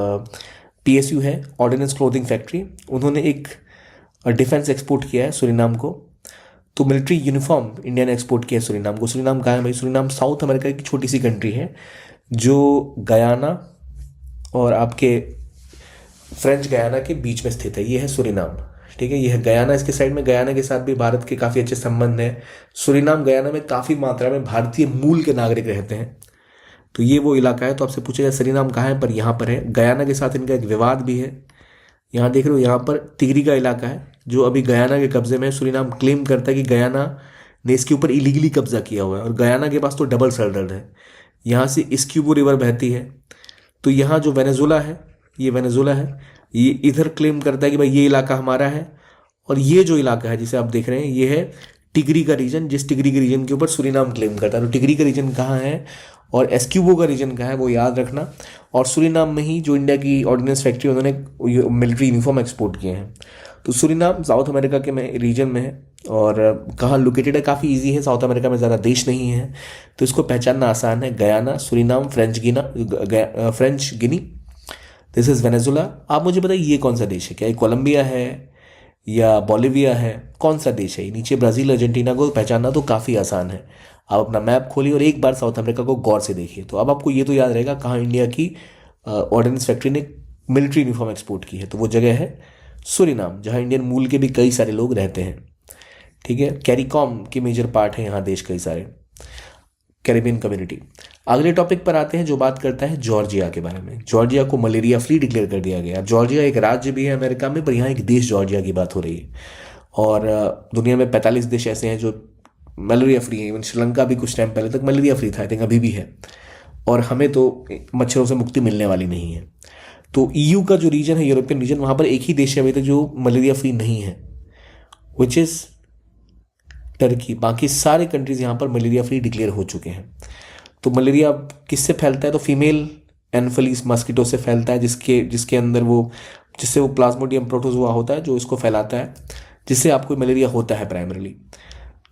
Speaker 1: PSU है, ऑर्डिनेंस क्लोथिंग फैक्ट्री, उन्होंने एक डिफेंस एक्सपोर्ट किया है सूरीनाम को। तो मिलिट्री यूनिफॉर्म इंडिया ने एक्सपोर्ट किया है सूरीनाम को। सूरीनाम कहाँ है भाई? सूरीनाम साउथ अमेरिका की छोटी सी कंट्री है जो गयाना और आपके फ्रेंच गयाना के बीच में स्थित है। ये है सूरीनाम। ठीक है, ये है गयाना, इसके साइड में। गयाना के साथ भी भारत के काफ़ी अच्छे संबंध हैं। सूरीनाम गयाना में काफ़ी मात्रा में भारतीय मूल के नागरिक रहते हैं। तो ये वो इलाका है। तो आपसे पूछेगा सूरीनाम कहाँ है, पर यहाँ पर है। गयाना के साथ इनका एक विवाद भी है। यहाँ देख रहे हो, यहाँ पर तिगरी का इलाका है जो अभी गयाना के कब्जे में है। सूरीनाम क्लेम करता है कि गयाना ने इसके ऊपर इलीगली कब्जा किया हुआ है। और गयाना के पास तो डबल सरदर्द है, यहाँ से इस्क्यूबो रिवर बहती है। तो यहाँ जो वेनेजुला है, ये वेनेजुला है, ये इधर क्लेम करता है कि भाई ये इलाका हमारा है। और ये जो इलाका है जिसे आप देख रहे हैं, ये है टिगरी का रीजन, जिस टिगरी के रीजन के ऊपर सूरीनाम क्लेम करता है। तो टिगरी का रीजन कहाँ है और एस्क्यूबो का रीजन कहाँ है वो याद रखना। और सूरीनाम में ही जो इंडिया की ऑर्डिनेंस फैक्ट्री, उन्होंने मिलिट्री यूनिफॉर्म एक्सपोर्ट किए हैं। तो सूरीनाम साउथ अमेरिका के रीजन में है। और कहाँ लोकेटेड है, काफ़ी इजी है, साउथ अमेरिका में ज़्यादा देश नहीं है, तो इसको पहचानना आसान है। Guyana, Suriname, French Guinea, this is Venezuela. आप मुझे बताइए ये कौन सा देश है, क्या ये कोलंबिया है या बोलिविया है, कौन सा देश है? नीचे ब्राज़ील, अर्जेंटीना को पहचानना तो काफ़ी आसान है। आप अपना मैप खोलिए और एक बार साउथ अमेरिका को गौर से देखिए, तो अब आपको ये तो याद रहेगा कहाँ इंडिया की ऑर्डिनेंस फैक्ट्री ने मिलिट्री यूनिफॉर्म एक्सपोर्ट की है। तो वो जगह है सूरीनाम, जहाँ इंडियन मूल के भी कई सारे लोग रहते हैं। ठीक है, कैरिकॉम के मेजर पार्ट है यहाँ देश, कई सारे कैरिबियन कम्युनिटी। अगले टॉपिक पर आते हैं जो बात करता है जॉर्जिया के बारे में। जॉर्जिया को मलेरिया फ्री डिक्लेयर कर दिया गया। जॉर्जिया एक राज्य भी है अमेरिका में, पर यहाँ एक देश जॉर्जिया की बात हो रही है। और दुनिया में 45 देश ऐसे हैं जो मलेरिया फ्री है। इवन श्रीलंका भी कुछ टाइम पहले तक मलेरिया फ्री था, आई थिंक अभी भी है। और हमें तो मच्छरों से मुक्ति मिलने वाली नहीं है। तो ईयू का जो रीजन है, यूरोपियन रीजन, वहाँ पर एक ही देश है अभी तक जो मलेरिया फ्री नहीं है, विच इज़ टर्की। बाकी सारे कंट्रीज़ यहाँ पर मलेरिया फ्री डिक्लेयर हो चुके हैं। तो मलेरिया किससे फैलता है? तो फीमेल एनफलीस मस्कीटो से फैलता है, जिसके अंदर जिससे वो प्लाज्मोडियम प्रोटोजोआ होता है जो इसको फैलाता है, जिससे आपको मलेरिया होता है प्राइमरली।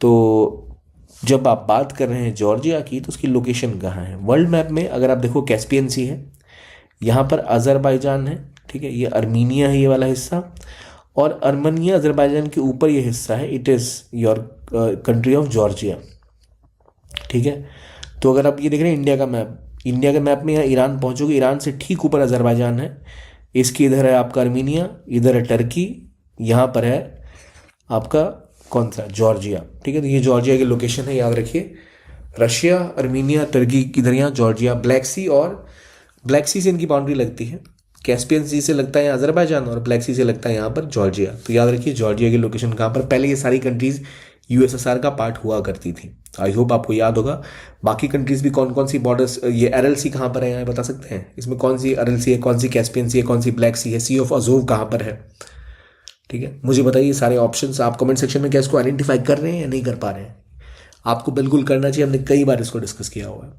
Speaker 1: तो जब आप बात कर रहे हैं जॉर्जिया की, तो उसकी लोकेशन कहाँ है? वर्ल्ड मैप में अगर आप देखो, कैस्पियन सी है, यहाँ पर अजरबैजान है, ठीक है, ये अर्मीनिया है ये वाला हिस्सा, और अर्मेनिया अजरबैजान के ऊपर ये हिस्सा है, it is your country of Georgia. ठीक है, तो अगर आप ये देख रहे हैं इंडिया के मैप में यहाँ ईरान पहुँचोगे, ईरान से ठीक ऊपर अजरबैजान है, इसके इधर है आपका अर्मीनिया, इधर है टर्की, यहाँ पर है आपका कौन सा? जॉर्जिया। ठीक है, तो ये जॉर्जिया की लोकेशन है, याद रखिए। रशिया, अर्मीनिया, टर्की, किधर यहाँ जॉर्जिया। ब्लैक सी से इनकी बाउंड्री लगती है। कैस्पियन सी से लगता है यहाँ अजरबैजान, और ब्लैक सी से लगता है यहाँ पर जॉर्जिया। तो याद रखिए जॉर्जिया की लोकेशन कहाँ पर। पहले ये सारी कंट्रीज़ यूएसएसआर का पार्ट हुआ करती थी। आई होप आपको याद होगा। बाकी कंट्रीज़ भी कौन कौन सी बॉर्डर्स, ये आरएलसी कहाँ पर है यहाँ बता सकते हैं? इसमें कौन सी आरएलसी है, कौन सी कैस्पियन सी है, कौन सी ब्लैक सी है, सी ऑफ अजोव कहाँ पर है? ठीक है, मुझे बताइए सारे ऑप्शंस। आप कमेंट सेक्शन में क्या इसको आइडेंटिफाई कर रहे हैं या नहीं कर पा रहे हैं? आपको बिल्कुल करना चाहिए, हमने कई बार इसको डिस्कस किया हुआ है।